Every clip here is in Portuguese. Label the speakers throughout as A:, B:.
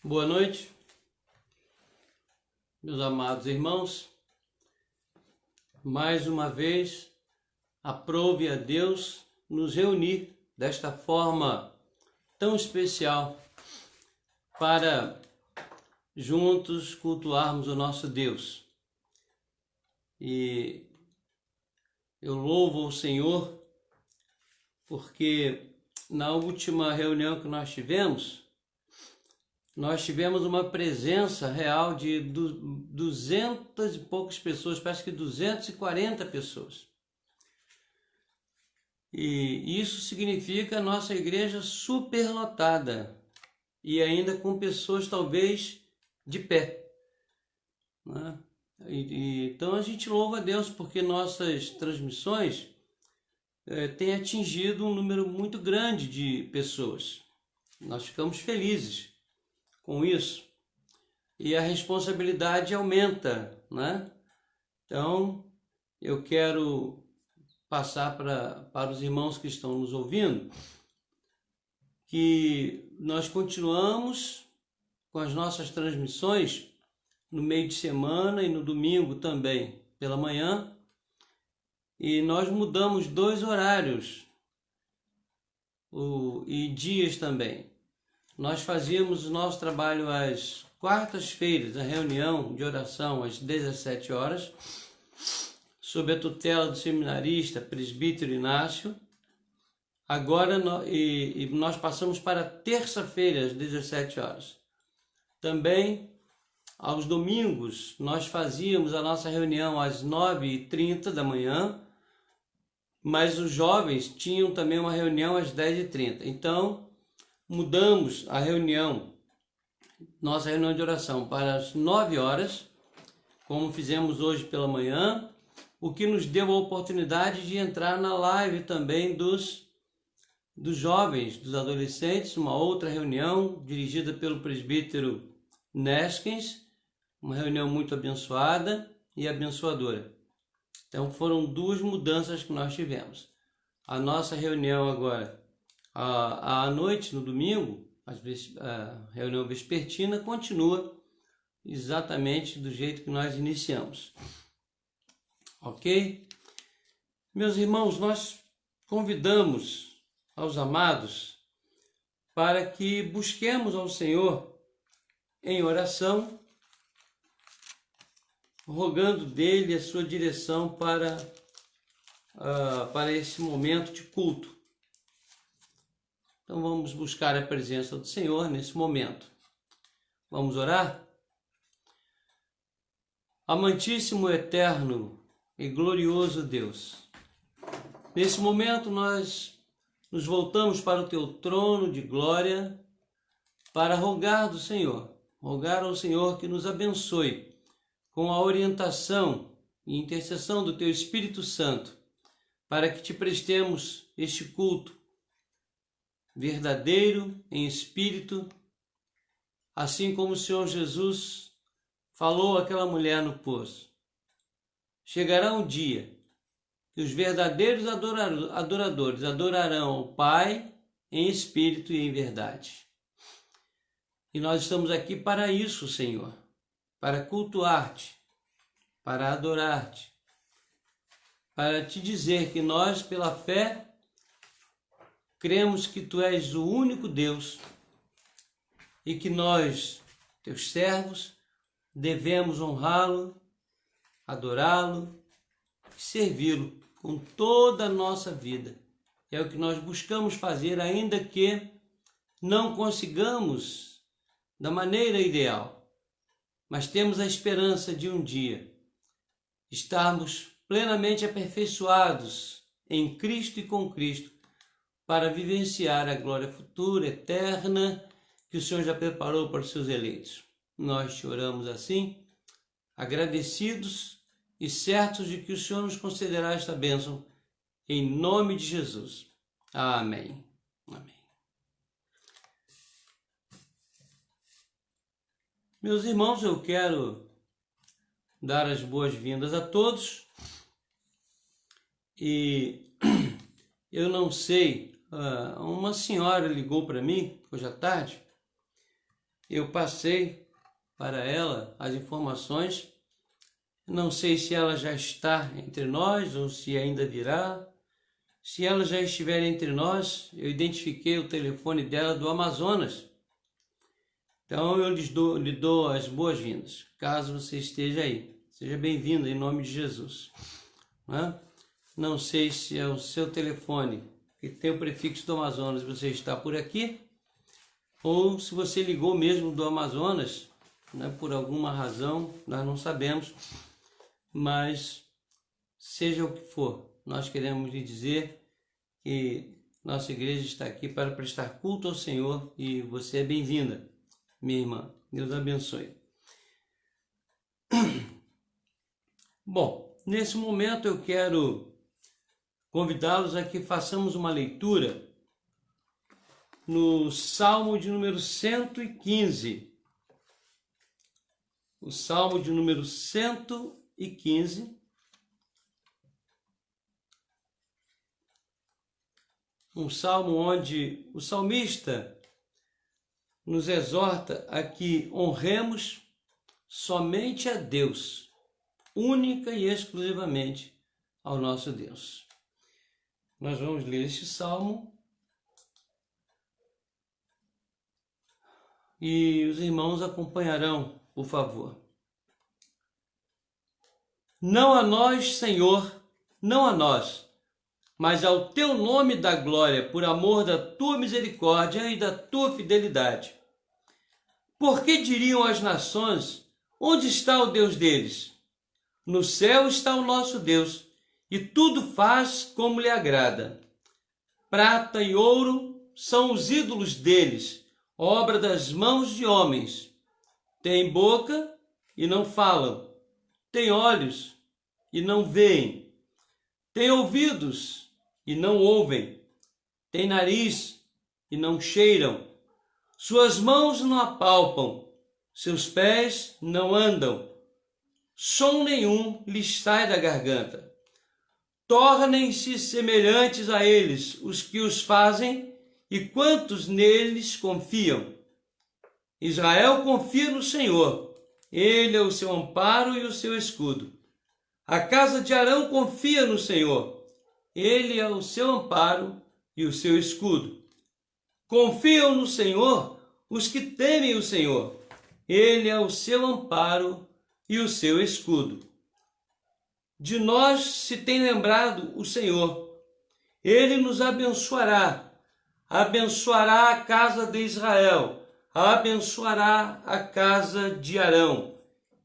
A: Boa noite, meus amados irmãos. Mais uma vez, aprove a Deus nos reunir desta forma tão especial para juntos cultuarmos o nosso Deus. E eu louvo o Senhor porque na última reunião que nós tivemos uma presença real de 200 e poucas pessoas, parece que 240 pessoas. E isso significa a nossa igreja superlotada e ainda com pessoas talvez de pé, né? Então a gente louva a Deus porque nossas transmissões têm atingido um número muito grande de pessoas. Nós ficamos felizes com isso e a responsabilidade aumenta, né? Então eu quero passar para os irmãos que estão nos ouvindo que nós continuamos com as nossas transmissões no meio de semana e no domingo também pela manhã, e nós mudamos 2 horários e dias também. Nós fazíamos o nosso trabalho às quartas-feiras, a reunião de oração às 17 horas, sob a tutela do seminarista presbítero Inácio. Agora nós passamos para terça-feira às 17 horas. Também aos domingos nós fazíamos a nossa reunião às 9h30 da manhã, mas os jovens tinham também uma reunião às 10h30. Então mudamos a nossa reunião de oração para as 9 horas, como fizemos hoje pela manhã, o que nos deu a oportunidade de entrar na live também dos jovens, dos adolescentes, uma outra reunião dirigida pelo presbítero Neskens, uma reunião muito abençoada e abençoadora. Então foram 2 mudanças que nós tivemos. A nossa reunião agora à noite, no domingo, a reunião vespertina, continua exatamente do jeito que nós iniciamos. Ok? Meus irmãos, nós convidamos aos amados para que busquemos ao Senhor em oração, rogando dele a sua direção para esse momento de culto. Então vamos buscar a presença do Senhor nesse momento. Vamos orar? Amantíssimo, eterno e glorioso Deus, nesse momento nós nos voltamos para o teu trono de glória para rogar ao Senhor que nos abençoe com a orientação e intercessão do teu Espírito Santo, para que te prestemos este culto verdadeiro em espírito, assim como o Senhor Jesus falou àquela mulher no poço. Chegará um dia que os verdadeiros adoradores adorarão ao Pai em espírito e em verdade. E nós estamos aqui para isso, Senhor, para cultuar-te, para adorar-te, para te dizer que nós, pela fé, cremos que tu és o único Deus e que nós, teus servos, devemos honrá-lo, adorá-lo e servi-lo com toda a nossa vida. É o que nós buscamos fazer, ainda que não consigamos da maneira ideal, mas temos a esperança de um dia estarmos plenamente aperfeiçoados em Cristo e com Cristo para vivenciar a glória futura, eterna, que o Senhor já preparou para os seus eleitos. Nós te oramos assim, agradecidos e certos de que o Senhor nos concederá esta bênção, em nome de Jesus. Amém. Amém. Meus irmãos, eu quero dar as boas-vindas a todos e eu não sei, uma senhora ligou para mim hoje à tarde eu passei para ela as informações. Não sei se ela já está entre nós ou se ainda virá. Se ela já estiver entre nós, eu identifiquei o telefone dela do Amazonas. Então eu lhe dou as boas-vindas, caso você esteja aí. Seja bem-vindo em nome de Jesus. Não sei se é o seu telefone que tem o prefixo do Amazonas, você está por aqui, ou se você ligou mesmo do Amazonas, por alguma razão, nós não sabemos, mas seja o que for, nós queremos lhe dizer que nossa igreja está aqui para prestar culto ao Senhor e você é bem-vinda, minha irmã. Deus abençoe. Bom, nesse momento eu quero convidá-los a que façamos uma leitura no Salmo de número 115. O Salmo de número 115. Um salmo onde o salmista nos exorta a que honremos somente a Deus, única e exclusivamente ao nosso Deus. Nós vamos ler este salmo e os irmãos acompanharão, por favor. Não a nós, Senhor, não a nós, mas ao teu nome dá glória, por amor da tua misericórdia e da tua fidelidade. Porque diriam as nações, onde está o Deus deles? No céu está o nosso Deus, e tudo faz como lhe agrada. Prata e ouro são os ídolos deles, obra das mãos de homens. Têm boca e não falam, têm olhos e não veem, têm ouvidos e não ouvem, têm nariz e não cheiram, suas mãos não apalpam, seus pés não andam, som nenhum lhes sai da garganta. Tornem-se semelhantes a eles os que os fazem e quantos neles confiam. Israel confia no Senhor, ele é o seu amparo e o seu escudo. A casa de Arão confia no Senhor, ele é o seu amparo e o seu escudo. Confiam no Senhor os que temem o Senhor, ele é o seu amparo e o seu escudo. De nós se tem lembrado o Senhor, ele nos abençoará, abençoará a casa de Israel, abençoará a casa de Arão.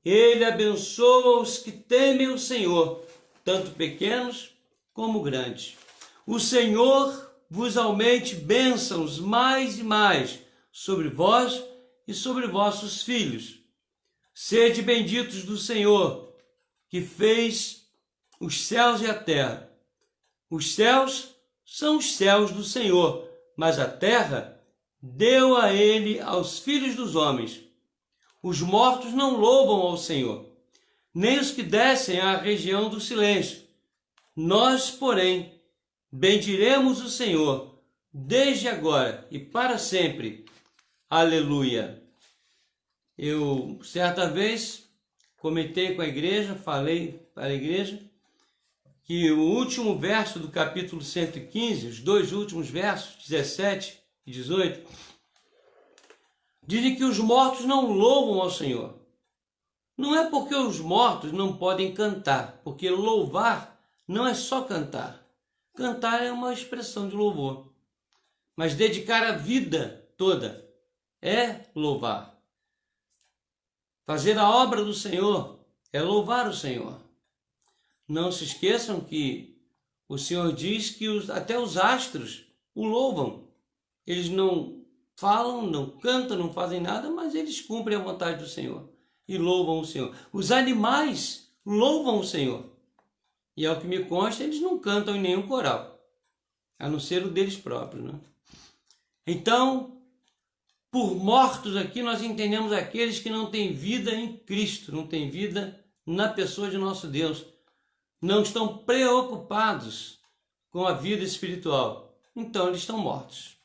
A: Ele abençoa os que temem o Senhor, tanto pequenos como grandes. O Senhor vos aumente bênçãos mais e mais sobre vós e sobre vossos filhos. Sede benditos do Senhor, que fez os céus e a terra. Os céus são os céus do Senhor, mas a terra deu a ele aos filhos dos homens. Os mortos não louvam ao Senhor, nem os que descem à região do silêncio. Nós, porém, bendiremos o Senhor, desde agora e para sempre. Aleluia. Eu, certa vez, comentei com a igreja, falei para a igreja, que o último verso do capítulo 115, os dois últimos versos, 17 e 18, dizem que os mortos não louvam ao Senhor. Não é porque os mortos não podem cantar, porque louvar não é só cantar. Cantar é uma expressão de louvor. Mas dedicar a vida toda é louvar. Fazer a obra do Senhor é louvar o Senhor. Não se esqueçam que o Senhor diz que até os astros o louvam. Eles não falam, não cantam, não fazem nada, mas eles cumprem a vontade do Senhor e louvam o Senhor. Os animais louvam o Senhor. E ao que me consta, eles não cantam em nenhum coral, a não ser o deles próprios, né? Então, por mortos aqui, nós entendemos aqueles que não têm vida em Cristo, não têm vida na pessoa de nosso Deus, não estão preocupados com a vida espiritual, então eles estão mortos.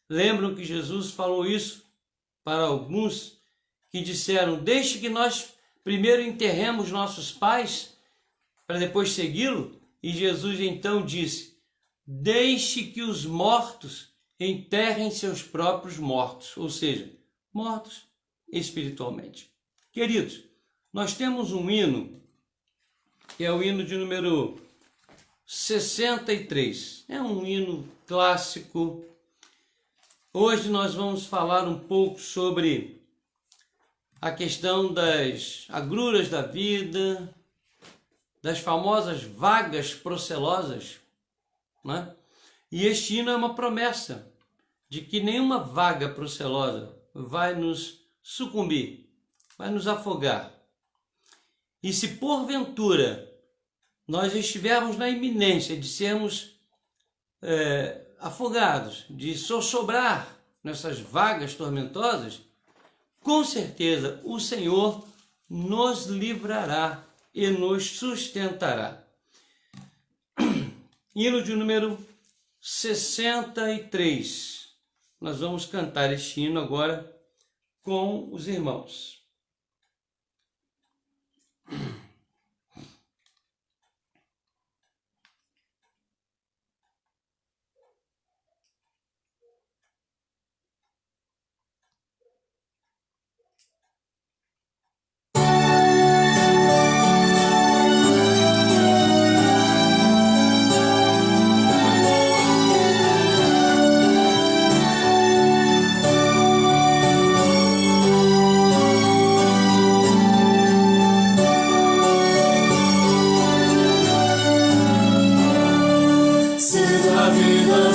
A: Lembram que Jesus falou isso para alguns que disseram: deixe que nós primeiro enterremos nossos pais para depois segui-lo. E Jesus então disse: deixe que os mortos enterrem seus próprios mortos, ou seja, mortos espiritualmente. Queridos, nós temos um hino, que é o hino de número 63. É um hino clássico. Hoje nós vamos falar um pouco sobre a questão das agruras da vida, das famosas vagas procelosas, né? E este hino é uma promessa de que nenhuma vaga procelosa vai nos sucumbir, vai nos afogar. E se porventura nós estivermos na iminência de sermos afogados, de sossobrar nessas vagas tormentosas, com certeza o Senhor nos livrará e nos sustentará. Hino de número 63. Nós vamos cantar este hino agora com os irmãos.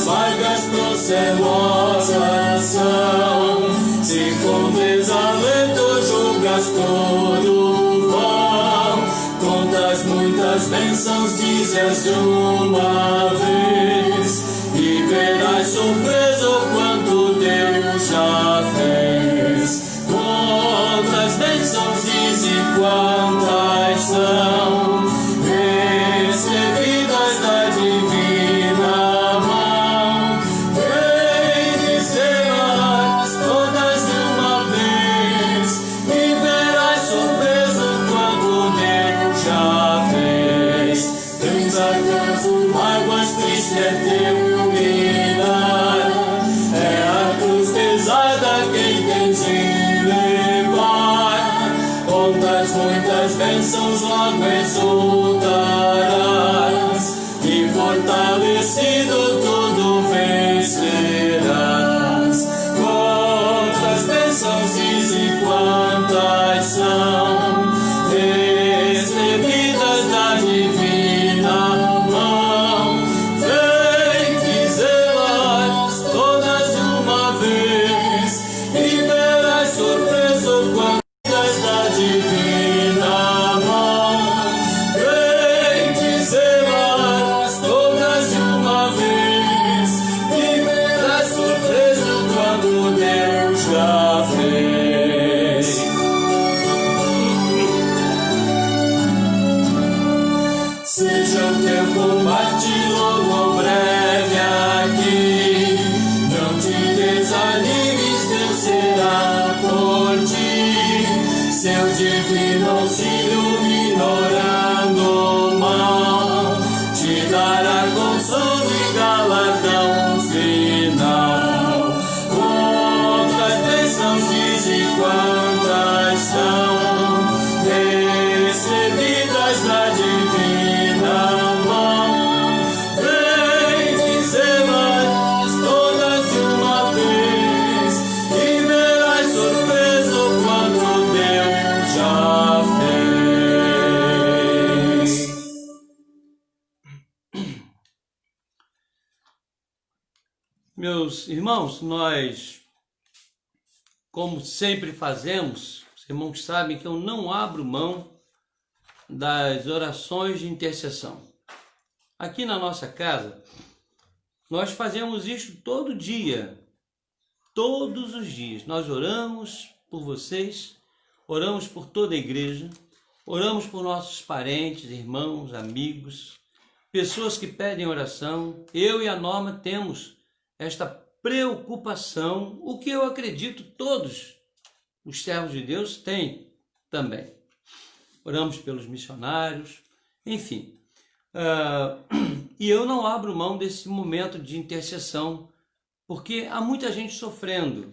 B: Vagas procelosas são, se com desalento julgas todo vão, contas muitas bênçãos dizes de uma vez, e verás surpreso quanto Deus já fez. Quantas bênçãos diz e quantas são, recebidas da divina. É teu mirar, é a cruz pesada quem tem de levar, ondas muitas bênçãos logo exultarás, e fortalecido tudo vencerás. Quantas bênçãos diz e quantas são, recebidas da divina mão. Seja o teu combate longo ou breve aqui, não te desanimes, Deus será por ti, seu divino auxílio minorando o mal, te dará consolo e galardão final. Quantas bênçãos diz e quantas são, recebidas da divina mão, vem dizê-las todas de uma vez, e verás surpreso quanto Deus já fez.
A: Meus irmãos, nós, como sempre fazemos, os irmãos sabem que eu não abro mão das orações de intercessão. Aqui na nossa casa, nós fazemos isso todo dia, todos os dias. Nós oramos por vocês, oramos por toda a igreja, oramos por nossos parentes, irmãos, amigos, pessoas que pedem oração. Eu e a Norma temos esta preocupação, o que eu acredito todos os servos de Deus têm também. Oramos pelos missionários, enfim. E eu não abro mão desse momento de intercessão, porque há muita gente sofrendo.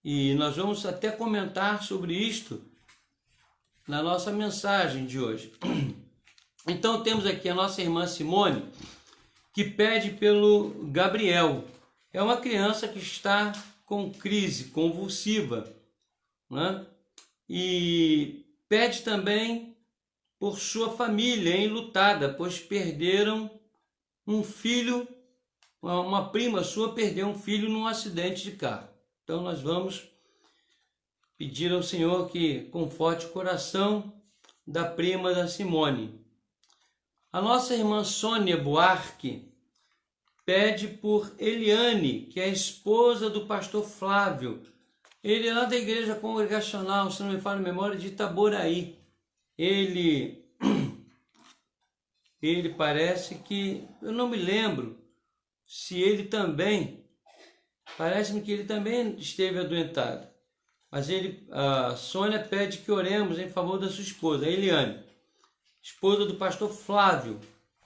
A: E nós vamos até comentar sobre isto na nossa mensagem de hoje. Então temos aqui a nossa irmã Simone, que pede pelo Gabriel. É uma criança que está com crise convulsiva, né? E pede também por sua família enlutada, pois perderam um filho, uma prima sua perdeu um filho num acidente de carro. Então nós vamos pedir ao Senhor que conforte o coração da prima da Simone. A nossa irmã Sônia Buarque pede por Eliane, que é a esposa do pastor Flávio. Ele é lá da igreja congregacional, se não me falha a memória, de Itaboraí. Ele parece que, eu não me lembro se ele também, parece-me que ele também esteve adoentado. Mas a Sônia pede que oremos em favor da sua esposa, a Eliane, esposa do pastor Flávio,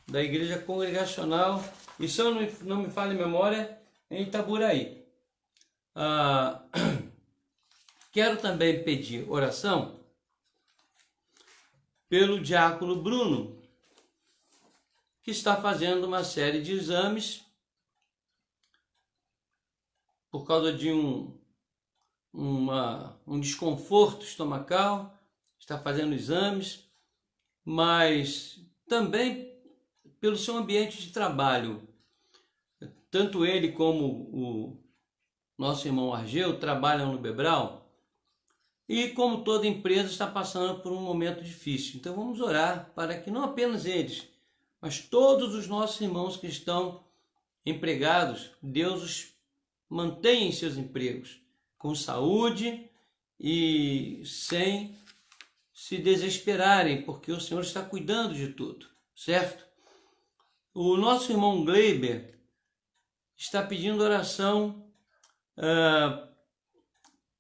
A: da igreja congregacional, e se eu não me falha a memória, em Itaboraí. Quero também pedir oração pelo diácono Bruno, que está fazendo uma série de exames por causa de um desconforto estomacal, está fazendo exames, mas também pelo seu ambiente de trabalho. Tanto ele como o nosso irmão Argeu trabalham no Bebral, e como toda empresa está passando por um momento difícil. Então vamos orar para que não apenas eles, mas todos os nossos irmãos que estão empregados, Deus os mantenha em seus empregos, com saúde e sem se desesperarem, porque o Senhor está cuidando de tudo, certo? O nosso irmão Gleiber está pedindo oração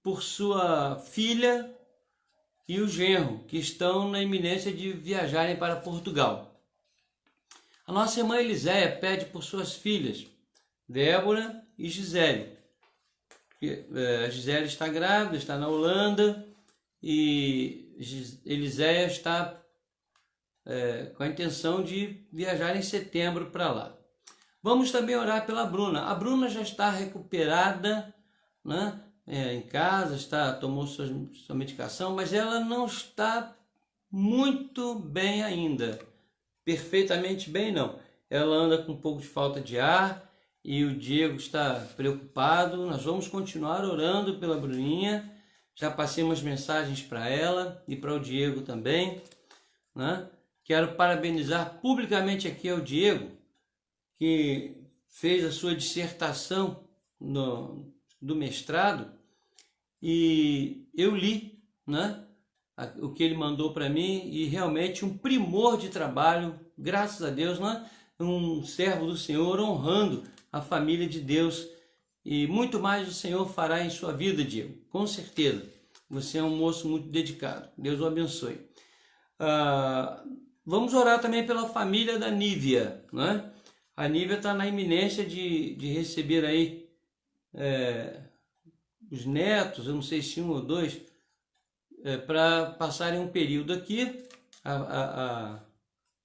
A: por sua filha e o genro, que estão na iminência de viajarem para Portugal. A nossa irmã Eliséia pede por suas filhas, Débora e Gisele. A Gisele está grávida, está na Holanda, e Eliséia está com a intenção de viajar em setembro para lá. Vamos também orar pela Bruna. A Bruna já está recuperada, né? Em casa, tomou sua medicação, mas ela não está muito bem ainda. Perfeitamente bem, não. Ela anda com um pouco de falta de ar e o Diego está preocupado. Nós vamos continuar orando pela Bruninha. Já passei umas mensagens para ela e para o Diego também, né? Quero parabenizar publicamente aqui ao Diego, que fez a sua dissertação do mestrado, e eu li, né, o que ele mandou para mim, e realmente um primor de trabalho, graças a Deus, né, um servo do Senhor honrando a família de Deus, e muito mais o Senhor fará em sua vida, Diego, com certeza. Você é um moço muito dedicado, Deus o abençoe. Vamos orar também pela família da Nívia, né? A Nívia está na iminência de receber aí os netos, eu não sei se 1 ou 2, para passarem um período aqui.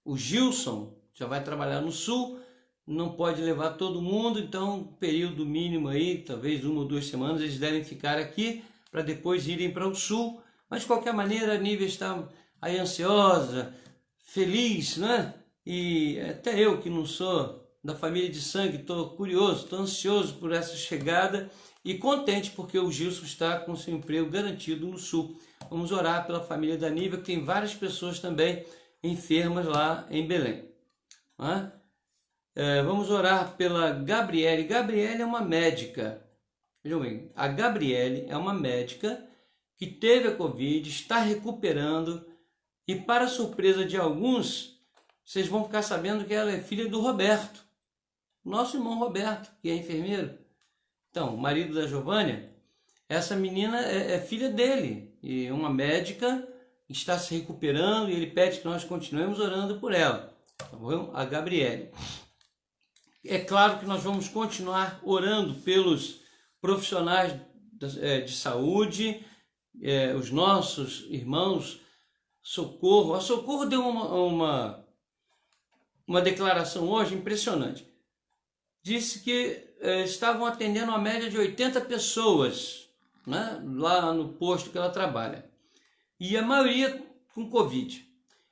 A: O Gilson já vai trabalhar no Sul, não pode levar todo mundo, então um período mínimo aí, talvez 1 ou 2 semanas, eles devem ficar aqui para depois irem para o Sul. Mas de qualquer maneira a Nívia está aí ansiosa, feliz, né? E até eu, que não sou da família de sangue, estou curioso, estou ansioso por essa chegada e contente porque o Gilson está com seu emprego garantido no Sul. Vamos orar pela família da Nívia, que tem várias pessoas também enfermas lá em Belém. Né? Vamos orar pela Gabriele. Gabriele é uma médica. Vejam bem, a Gabriele é uma médica que teve a Covid, está recuperando, e para surpresa de alguns, vocês vão ficar sabendo que ela é filha do Roberto, nosso irmão Roberto, que é enfermeiro. Então, o marido da Giovânia, Essa menina é filha dele e uma médica está se recuperando e ele pede que nós continuemos orando por ela, tá bom? A Gabriele. É claro que nós vamos continuar orando pelos profissionais de saúde, os nossos irmãos, Socorro. A Socorro deu uma declaração hoje impressionante. Disse que estavam atendendo uma média de 80 pessoas, né, lá no posto que ela trabalha. E a maioria com Covid.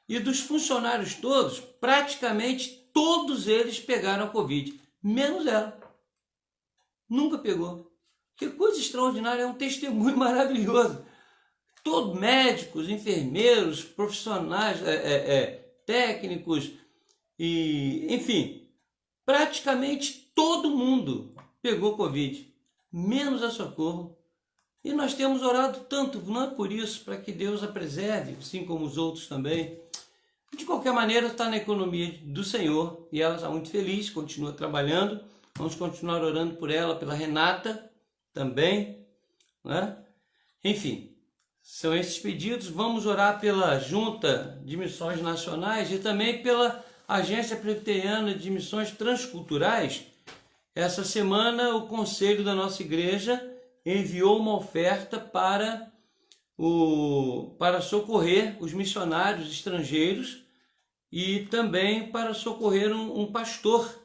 A: E dos funcionários todos, praticamente todos eles pegaram a Covid, menos ela. Nunca pegou. Que coisa extraordinária, é um testemunho maravilhoso. Todos médicos, enfermeiros, profissionais, técnicos, e enfim, praticamente todo mundo pegou Covid, menos a Socorro. E nós temos orado tanto, não é por isso, para que Deus a preserve, assim como os outros também. De qualquer maneira, está na economia do Senhor e ela está muito feliz, continua trabalhando. Vamos continuar orando por ela, pela Renata também, né? Enfim, são esses pedidos. Vamos orar pela Junta de Missões Nacionais e também pela Agência Presbiteriana de Missões Transculturais. Essa semana, o conselho da nossa igreja enviou uma oferta para socorrer os missionários estrangeiros e também para socorrer um pastor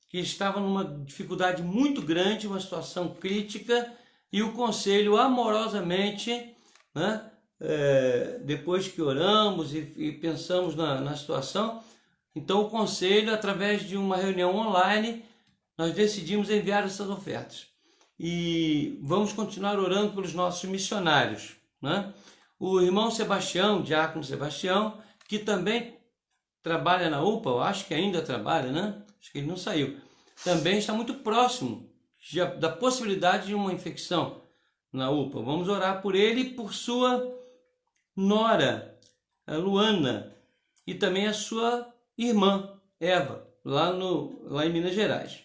A: que estava numa dificuldade muito grande, uma situação crítica, e o conselho amorosamente, né, depois que oramos e pensamos na situação, então o conselho, através de uma reunião online, nós decidimos enviar essas ofertas. E vamos continuar orando pelos nossos missionários, né? O irmão Sebastião, diácono Sebastião, que também trabalha na UPA, eu acho que ainda trabalha, né? Acho que ele não saiu. Também está muito próximo da possibilidade de uma infecção na UPA. Vamos orar por ele e por sua nora, a Luana, e também a sua irmã, Eva, lá em Minas Gerais.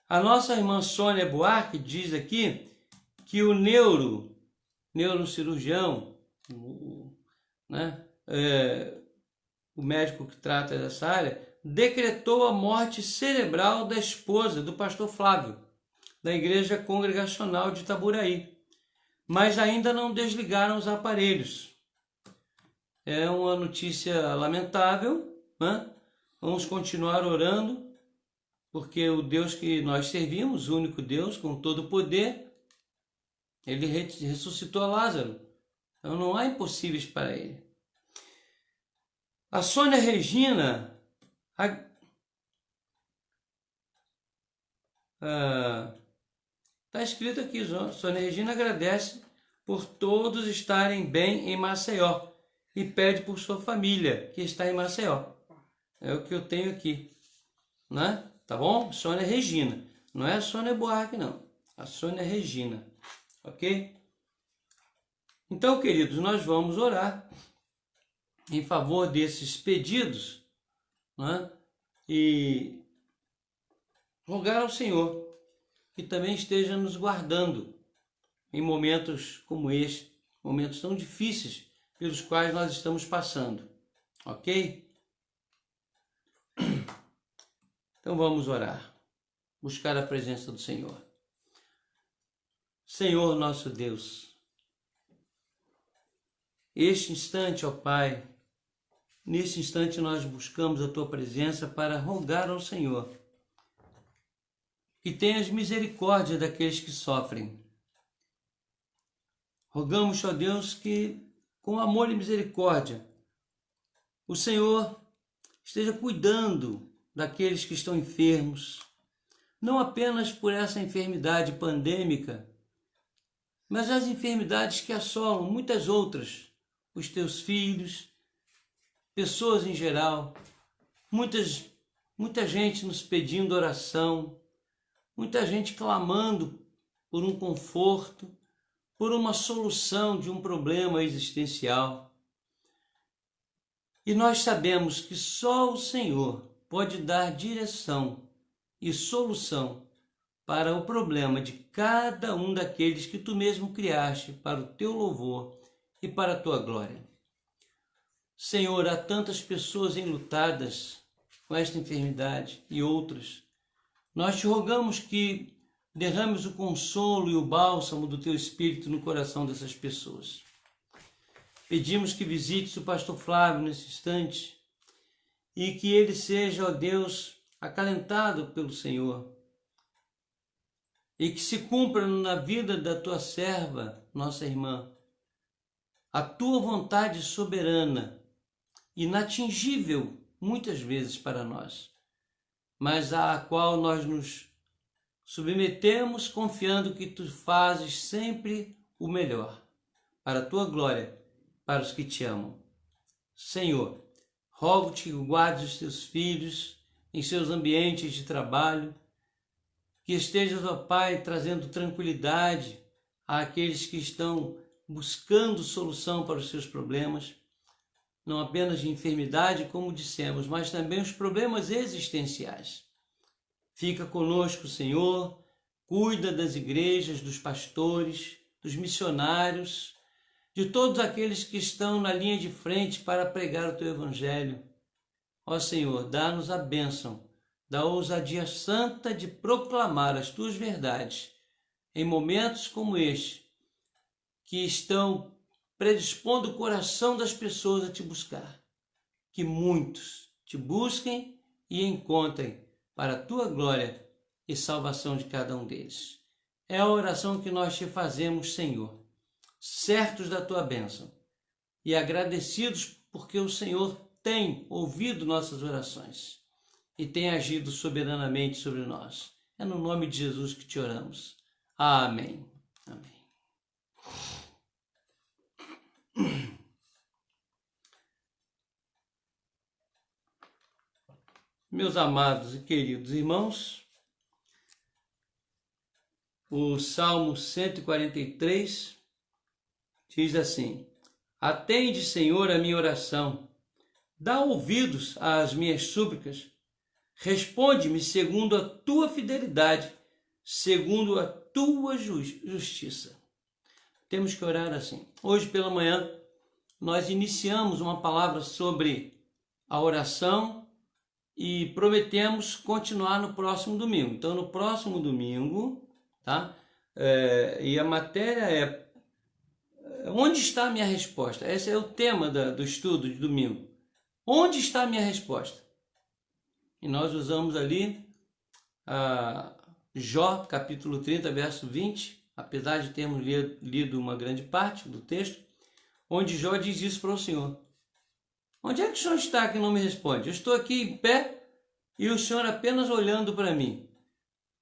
A: A nossa irmã Sônia Buarque diz aqui que o neurocirurgião, né, o médico que trata dessa área, decretou a morte cerebral da esposa do pastor Flávio, da Igreja Congregacional de Itaburaí, mas ainda não desligaram os aparelhos. É uma notícia lamentável, né? Vamos continuar orando, porque o Deus que nós servimos, o único Deus com todo o poder, ele ressuscitou a Lázaro. Então não há impossíveis para ele. A Sônia Regina está escrito aqui, Sônia Regina agradece por todos estarem bem em Maceió e pede por sua família que está em Maceió. É o que eu tenho aqui, né? Tá bom? Sônia Regina. Não é a Sônia Buarque, não. A Sônia Regina. Ok? Então, queridos, nós vamos orar em favor desses pedidos, né? E rogar ao Senhor que também esteja nos guardando em momentos como este, momentos tão difíceis pelos quais nós estamos passando. Ok? Então vamos orar, buscar a presença do Senhor. Senhor nosso Deus, este instante, ó Pai, neste instante nós buscamos a Tua presença para rogar ao Senhor que tenhas misericórdia daqueles que sofrem. Rogamos, ó Deus, que com amor e misericórdia o Senhor esteja cuidando daqueles que estão enfermos, não apenas por essa enfermidade pandêmica, mas as enfermidades que assolam muitas outras, os teus filhos, pessoas em geral, muita gente nos pedindo oração, muita gente clamando por um conforto, por uma solução de um problema existencial. E nós sabemos que só o Senhor pode dar direção e solução para o problema de cada um daqueles que tu mesmo criaste para o teu louvor e para a tua glória. Senhor, há tantas pessoas enlutadas com esta enfermidade e outras. Nós te rogamos que derrames o consolo e o bálsamo do teu Espírito no coração dessas pessoas. Pedimos que visites o pastor Flávio nesse instante e que ele seja, ó Deus, acalentado pelo Senhor e que se cumpra na vida da tua serva, nossa irmã, a tua vontade soberana, inatingível muitas vezes para nós, mas à qual nós nos submetemos confiando que tu fazes sempre o melhor, para a tua glória, para os que te amam. Senhor, rogo-te que guardes os teus filhos em seus ambientes de trabalho, que estejas, ó Pai, trazendo tranquilidade àqueles que estão buscando solução para os seus problemas, não apenas de enfermidade, como dissemos, mas também os problemas existenciais. Fica conosco, Senhor, cuida das igrejas, dos pastores, dos missionários, de todos aqueles que estão na linha de frente para pregar o teu evangelho. Ó Senhor, dá-nos a bênção da ousadia santa de proclamar as tuas verdades em momentos como este, que estão predispondo o coração das pessoas a te buscar. Que muitos te busquem e encontrem para a tua glória e salvação de cada um deles. É a oração que nós te fazemos, Senhor, certos da tua bênção e agradecidos porque o Senhor tem ouvido nossas orações e tem agido soberanamente sobre nós. É no nome de Jesus que te oramos. Amém. Amém. Meus amados e queridos irmãos, o Salmo 143 diz assim: Atende, Senhor, a minha oração, dá ouvidos às minhas súplicas, responde-me segundo a tua fidelidade, segundo a tua justiça. Temos que orar assim. Hoje pela manhã nós iniciamos uma palavra sobre a oração e prometemos continuar no próximo domingo. Então, no próximo domingo, tá? E a matéria é onde está a minha resposta? Esse é o tema do estudo de domingo. Onde está a minha resposta? E nós usamos ali Jó, capítulo 30, verso 20, apesar de termos lido uma grande parte do texto, onde Jó diz isso para o Senhor. Onde é que o Senhor está que não me responde? Eu estou aqui em pé e o Senhor apenas olhando para mim.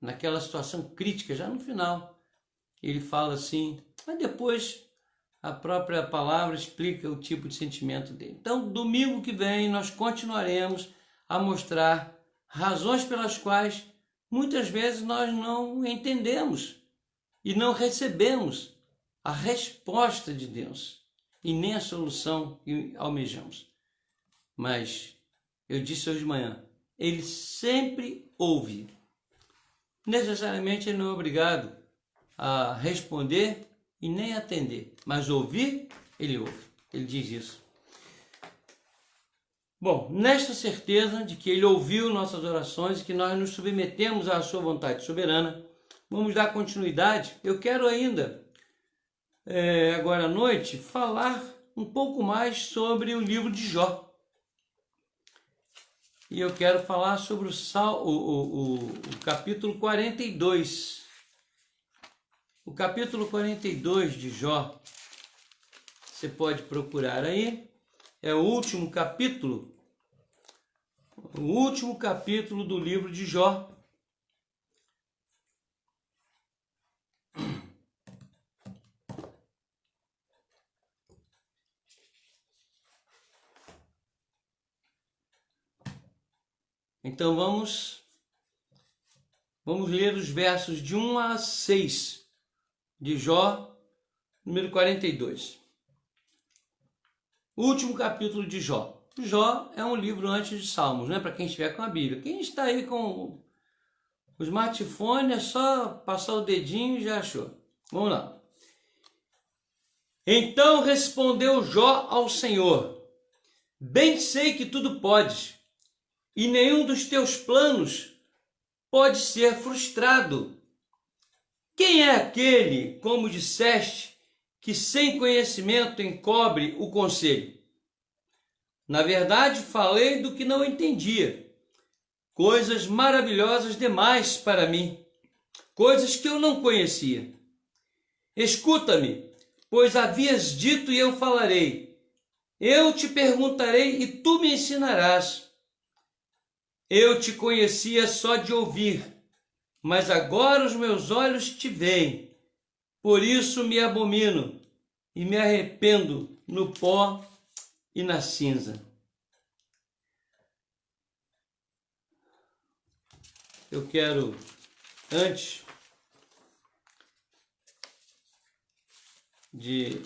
A: Naquela situação crítica, já no final, ele fala assim, mas depois a própria palavra explica o tipo de sentimento dele. Então, domingo que vem, nós continuaremos a mostrar razões pelas quais muitas vezes nós não entendemos e não recebemos a resposta de Deus e nem a solução que almejamos. Mas eu disse hoje de manhã, ele sempre ouve. Necessariamente ele não é obrigado a responder e nem atender, mas ouvir, ele ouve. Ele diz isso. Bom, nesta certeza de que ele ouviu nossas orações e que nós nos submetemos à sua vontade soberana, vamos dar continuidade. Eu quero ainda, agora à noite, falar um pouco mais sobre o livro de Jó. E eu quero falar sobre o capítulo 42. O capítulo 42 de Jó, você pode procurar aí, é o último capítulo do livro de Jó. Então vamos ler os versos de 1 a 6 de Jó, número 42. O último capítulo de Jó. Jó é um livro antes de Salmos, né? Para quem estiver com a Bíblia. Quem está aí com O smartphone é só passar o dedinho e já achou. Vamos lá. Então respondeu Jó ao Senhor: bem sei que tudo podes, e nenhum dos teus planos pode ser frustrado. Quem é aquele, como disseste, que sem conhecimento encobre o conselho? Na verdade, falei do que não entendia, coisas maravilhosas demais para mim, coisas que eu não conhecia. Escuta-me, pois havias dito e eu falarei. Eu te perguntarei e tu me ensinarás. Eu te conhecia só de ouvir, mas agora os meus olhos te veem. Por isso me abomino e me arrependo no pó e na cinza. Eu quero, antes de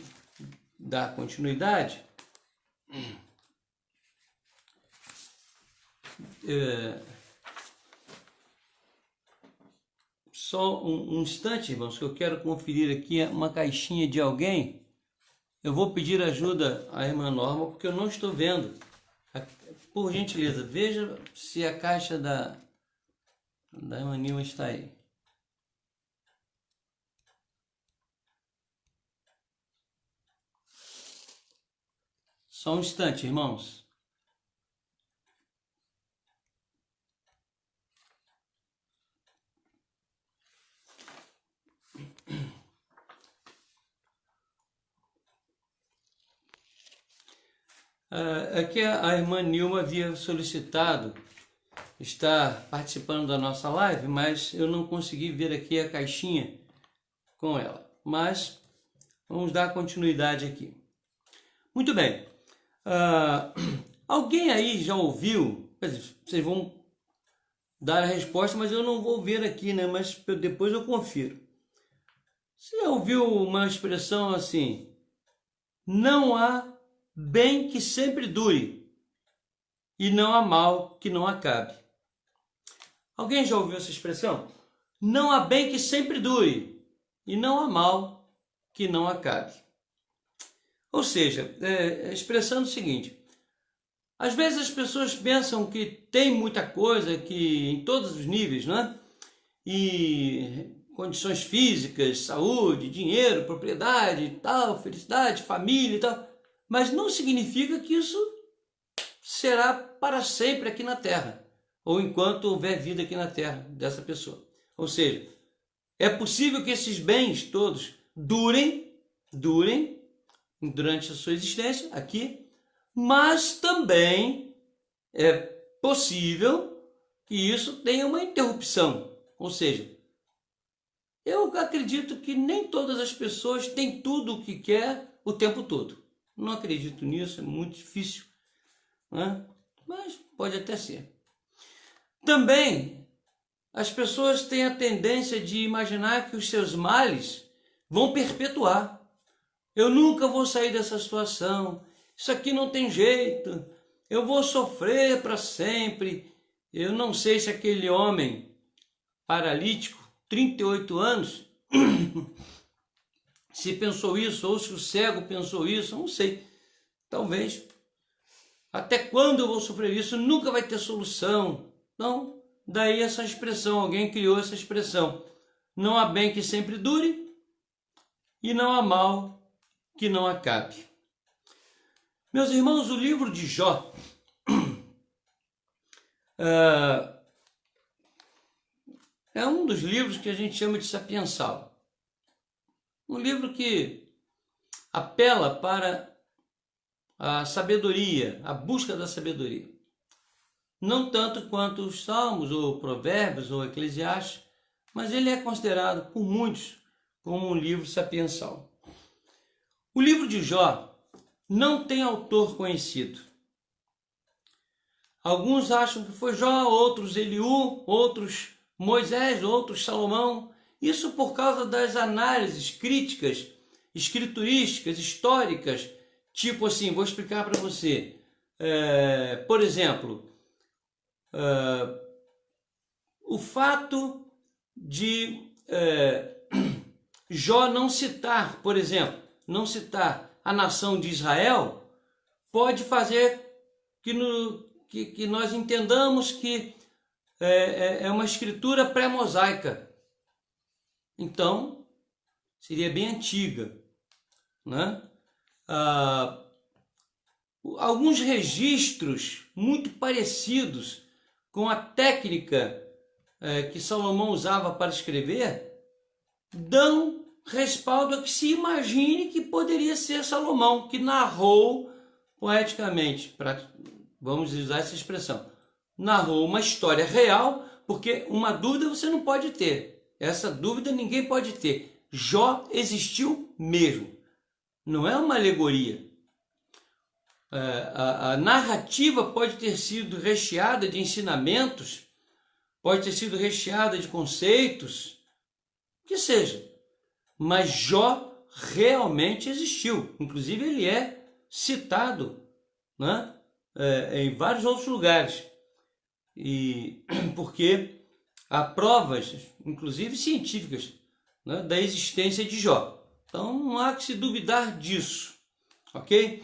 A: dar continuidade, só um instante, irmãos, que eu quero conferir aqui uma caixinha de alguém. Eu vou pedir ajuda à irmã Norma, porque eu não estou vendo. Por gentileza, veja se a caixa da irmã Nilma está aí. Só um instante, irmãos. Aqui a irmã Nilma havia solicitado estar participando da nossa live, mas eu não consegui ver aqui a caixinha com ela. Mas vamos dar continuidade aqui. Muito bem. Alguém aí já ouviu? Vocês vão dar a resposta, mas eu não vou ver aqui, né? Mas depois eu confiro. Você já ouviu uma expressão assim: não há bem que sempre dure, e não há mal que não acabe? Alguém já ouviu essa expressão? Não há bem que sempre dure, e não há mal que não acabe. Ou seja, expressando o seguinte: às vezes as pessoas pensam que tem muita coisa, que em todos os níveis, né? E condições físicas, saúde, dinheiro, propriedade, tal, felicidade, família e tal. Mas não significa que isso será para sempre aqui na Terra, ou enquanto houver vida aqui na Terra dessa pessoa. Ou seja, é possível que esses bens todos durem durante a sua existência aqui, mas também é possível que isso tenha uma interrupção. Ou seja, eu acredito que nem todas as pessoas têm tudo o que quer o tempo todo. Não acredito nisso, é muito difícil, né? Mas pode até ser. Também, as pessoas têm a tendência de imaginar que os seus males vão perpetuar. Eu nunca vou sair dessa situação, isso aqui não tem jeito, eu vou sofrer para sempre. Eu não sei se aquele homem paralítico, 38 anos, se pensou isso, ou se o cego pensou isso, não sei. Talvez. Até quando eu vou sofrer isso? Nunca vai ter solução. Então, daí essa expressão, alguém criou essa expressão. Não há bem que sempre dure, e não há mal que não acabe. Meus irmãos, o livro de Jó é um dos livros que a gente chama de sapiensal. Um livro que apela para a sabedoria, a busca da sabedoria. Não tanto quanto os Salmos, ou Provérbios, ou Eclesiastes, mas ele é considerado por muitos como um livro sapiensal. O livro de Jó não tem autor conhecido. Alguns acham que foi Jó, outros Eliú, outros Moisés, outros Salomão. Isso por causa das análises críticas, escriturísticas, históricas. Tipo assim, vou explicar para você. Por exemplo, o fato Jó não citar, por exemplo, não citar a nação de Israel, pode fazer que nós entendamos que é uma escritura pré-mosaica. Então, seria bem antiga, né? Alguns registros muito parecidos com a técnica que Salomão usava para escrever dão respaldo a que se imagine que poderia ser Salomão que narrou poeticamente, vamos usar essa expressão, narrou uma história real, porque uma dúvida você não pode ter, essa dúvida ninguém pode ter. Jó existiu mesmo, não é uma alegoria. A narrativa pode ter sido recheada de ensinamentos, pode ter sido recheada de conceitos, que seja, mas Jó realmente existiu. Inclusive ele é citado, né, em vários outros lugares, e porque há provas, inclusive científicas, né, da existência de Jó. Então não há que se duvidar disso, ok?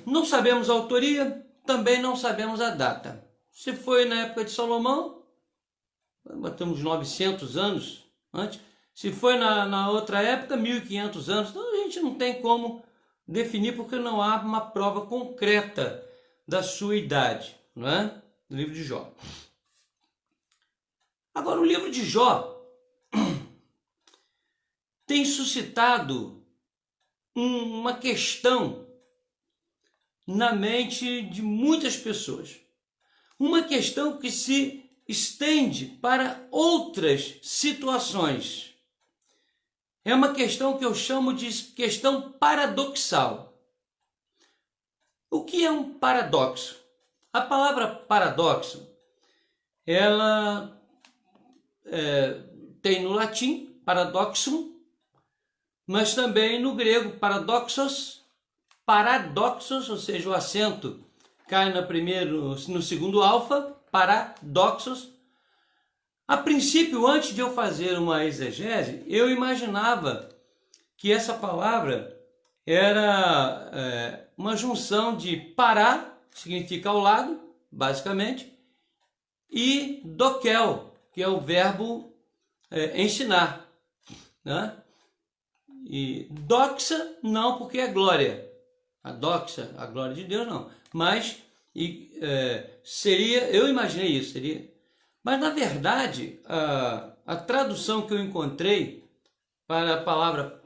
A: Não sabemos a autoria, também não sabemos a data. Se foi na época de Salomão, batemos 900 anos antes. Se foi na outra época, 1500 anos. Então a gente não tem como definir, porque não há uma prova concreta da sua idade, não é? No livro de Jó. Agora, o livro de Jó tem suscitado uma questão na mente de muitas pessoas. Uma questão que se estende para outras situações. É uma questão que eu chamo de questão paradoxal. O que é um paradoxo? A palavra paradoxo, ela tem no latim paradoxum, mas também no grego paradoxos, ou seja, o acento cai no segundo alfa, paradoxos. A princípio, antes de eu fazer uma exegese, eu imaginava que essa palavra era uma junção de pará, que significa ao lado, basicamente, e dokel, que é o verbo ensinar, né? E doxa não, porque é glória. A doxa, a glória de Deus, não. Mas seria, eu imaginei isso, seria. Mas na verdade, a tradução que eu encontrei para a palavra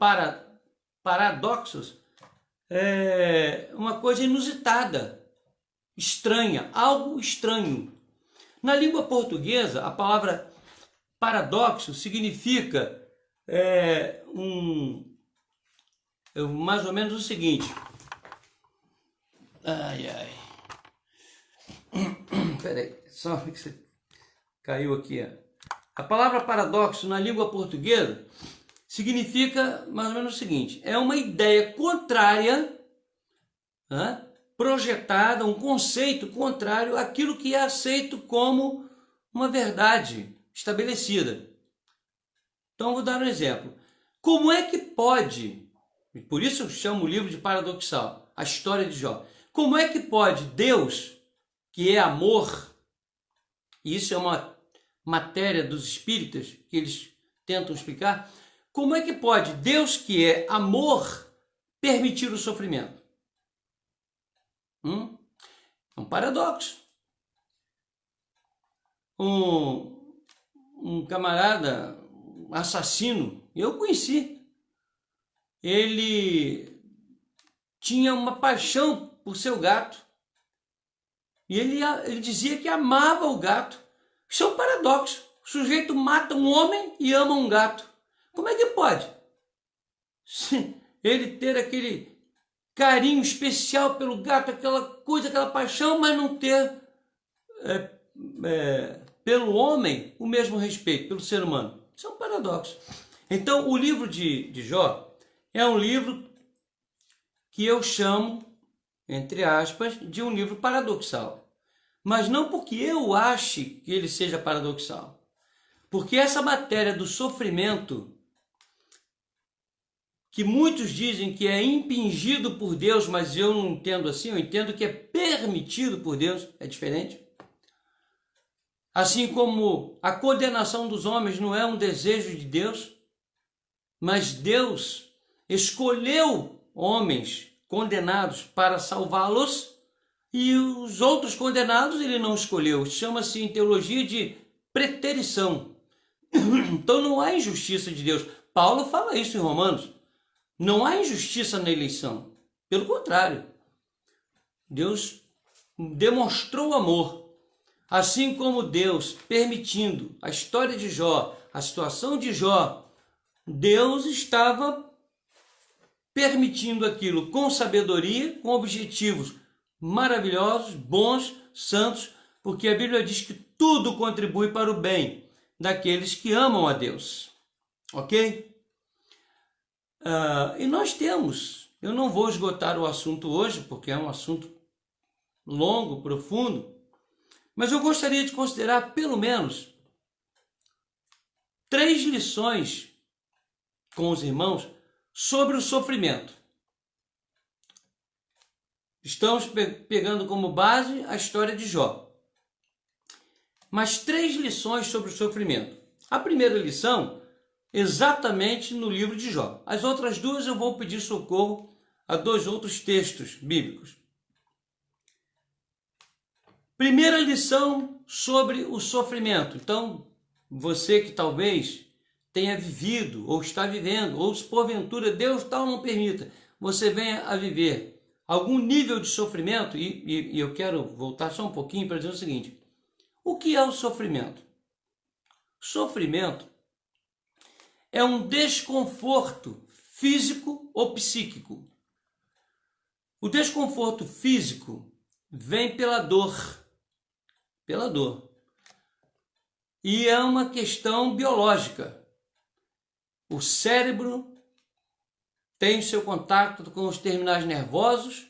A: paradoxos é uma coisa inusitada, estranha, algo estranho. Na língua portuguesa, a palavra paradoxo significa mais ou menos o seguinte. Peraí, só que você caiu aqui. A palavra paradoxo na língua portuguesa significa mais ou menos o seguinte: é uma ideia contrária, né, projetada, um conceito contrário àquilo que é aceito como uma verdade estabelecida. Então, vou dar um exemplo. Como é que pode, por isso eu chamo o livro de paradoxal, a história de Jó. Como é que pode Deus, que é amor, e isso é uma matéria dos espíritas que eles tentam explicar, como é que pode Deus, que é amor, permitir o sofrimento? É um paradoxo. Um camarada, um assassino, eu conheci, ele tinha uma paixão por seu gato. E ele dizia que amava o gato. Isso é um paradoxo. O sujeito mata um homem e ama um gato. Como é que pode? Ele ter aquele carinho especial pelo gato, aquela coisa, aquela paixão, mas não ter pelo homem o mesmo respeito, pelo ser humano. Isso é um paradoxo. Então, o livro de Jó é um livro que eu chamo, entre aspas, de um livro paradoxal. Mas não porque eu ache que ele seja paradoxal, Porque essa matéria do sofrimento, que muitos dizem que é impingido por Deus, mas eu não entendo assim, eu entendo que é permitido por Deus, é diferente. Assim como a condenação dos homens não é um desejo de Deus, mas Deus escolheu homens condenados para salvá-los e os outros condenados ele não escolheu. Chama-se em teologia de preterição. Então não há injustiça de Deus. Paulo fala isso em Romanos. Não há injustiça na eleição. Pelo contrário, Deus demonstrou amor. Assim como Deus permitindo a história de Jó, a situação de Jó, Deus estava permitindo aquilo com sabedoria, com objetivos maravilhosos, bons, santos, porque a Bíblia diz que tudo contribui para o bem daqueles que amam a Deus. Ok? E nós temos, eu não vou esgotar o assunto hoje, porque é um assunto longo, profundo, mas eu gostaria de considerar pelo menos 3 lições com os irmãos sobre o sofrimento. Estamos pegando como base a história de Jó. Mas 3 lições sobre o sofrimento. A primeira lição, exatamente no livro de Jó. As outras 2 eu vou pedir socorro a 2 outros textos bíblicos. Primeira lição sobre o sofrimento. Então, você que talvez tenha vivido, ou está vivendo, ou se porventura Deus tal não permita, você venha a viver algum nível de sofrimento, e eu quero voltar só um pouquinho para dizer o seguinte: o que é o sofrimento? Sofrimento é um desconforto físico ou psíquico. O desconforto físico vem pela dor. E é uma questão biológica. O cérebro tem seu contato com os terminais nervosos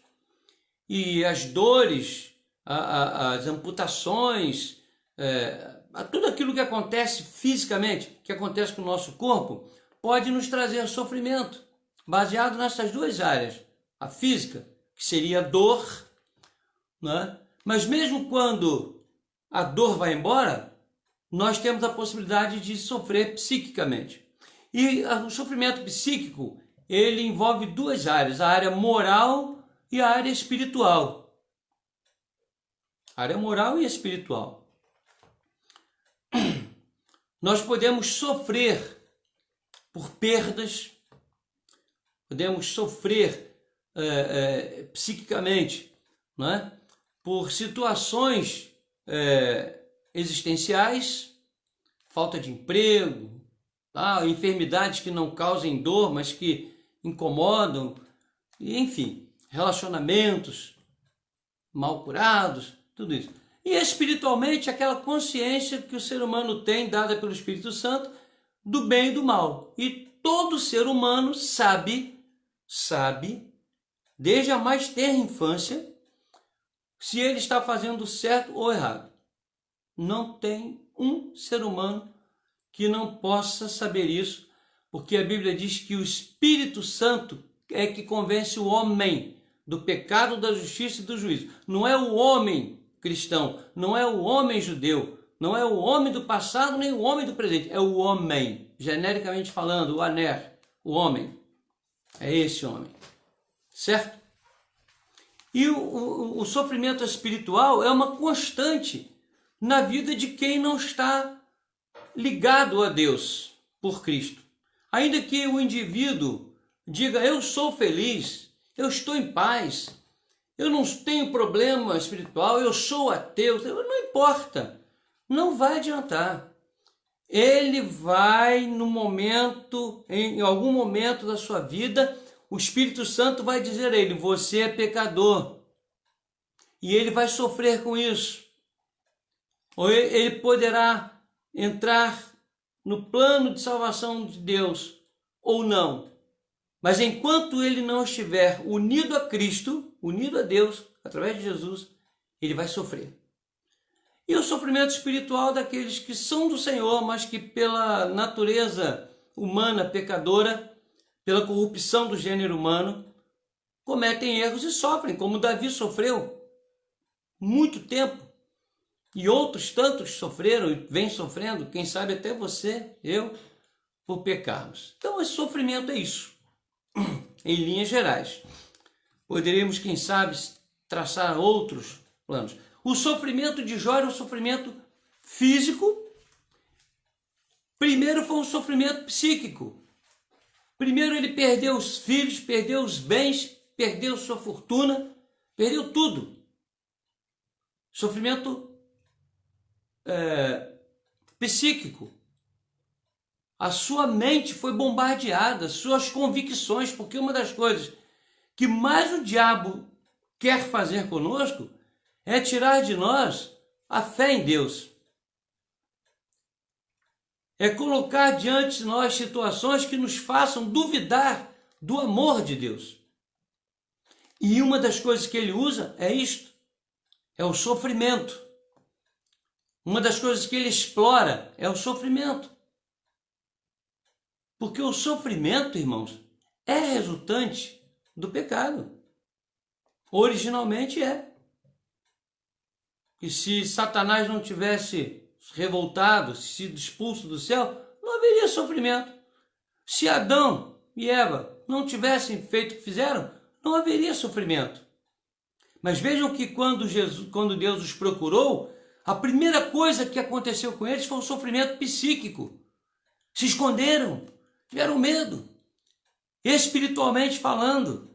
A: e as dores, as amputações, tudo aquilo que acontece fisicamente, que acontece com o nosso corpo, pode nos trazer sofrimento, baseado nessas 2 áreas. A física, que seria a dor, né? Mas mesmo quando a dor vai embora, nós temos a possibilidade de sofrer psiquicamente. E o sofrimento psíquico, ele envolve 2 áreas, a área moral e a área espiritual. A área moral e espiritual. Nós podemos sofrer por perdas, podemos sofrer psiquicamente, não é? Por situações existenciais, falta de emprego, enfermidades que não causem dor, mas que incomodam, enfim, relacionamentos mal curados, tudo isso. E espiritualmente, aquela consciência que o ser humano tem, dada pelo Espírito Santo, do bem e do mal. E todo ser humano sabe, desde a mais tenra infância, se ele está fazendo certo ou errado. Não tem um ser humano que não possa saber isso, porque a Bíblia diz que o Espírito Santo é que convence o homem do pecado, da justiça e do juízo. Não é o homem cristão, não é o homem judeu, não é o homem do passado nem o homem do presente, é o homem, genericamente falando, o aner, o homem. É esse homem, certo? E o sofrimento espiritual é uma constante na vida de quem não está ligado a Deus por Cristo. Ainda que o indivíduo diga: eu sou feliz, eu estou em paz, eu não tenho problema espiritual, eu sou ateu, não importa, não vai adiantar. Ele vai em algum momento da sua vida, o Espírito Santo vai dizer a ele: você é pecador. E ele vai sofrer com isso. Ou ele poderá entrar no plano de salvação de Deus ou não. Mas enquanto ele não estiver unido a Cristo, unido a Deus, através de Jesus, ele vai sofrer. e o sofrimento espiritual daqueles que são do Senhor, mas que pela natureza humana pecadora, pela corrupção do gênero humano, cometem erros e sofrem, como Davi sofreu muito tempo, e outros tantos sofreram e vêm sofrendo, quem sabe até você, eu, por pecarmos. Então esse sofrimento é isso, em linhas gerais. Poderíamos, quem sabe, traçar outros planos. O sofrimento de Jó era um sofrimento físico. Primeiro foi um sofrimento psíquico. Primeiro ele perdeu os filhos, perdeu os bens, perdeu sua fortuna, perdeu tudo. Sofrimento psíquico. A sua mente foi bombardeada, suas convicções, porque uma das coisas que mais o diabo quer fazer conosco é tirar de nós a fé em Deus. É colocar diante de nós situações que nos façam duvidar do amor de Deus. E uma das coisas que ele usa é isto, é o sofrimento. Uma das coisas que ele explora é o sofrimento. Porque o sofrimento, irmãos, é resultante do pecado. Originalmente é. E se Satanás não tivesse revoltado, sido expulso do céu, não haveria sofrimento. Se Adão e Eva não tivessem feito o que fizeram, não haveria sofrimento. Mas vejam que quando Deus os procurou, a primeira coisa que aconteceu com eles foi um sofrimento psíquico. Se esconderam, tiveram medo, espiritualmente falando.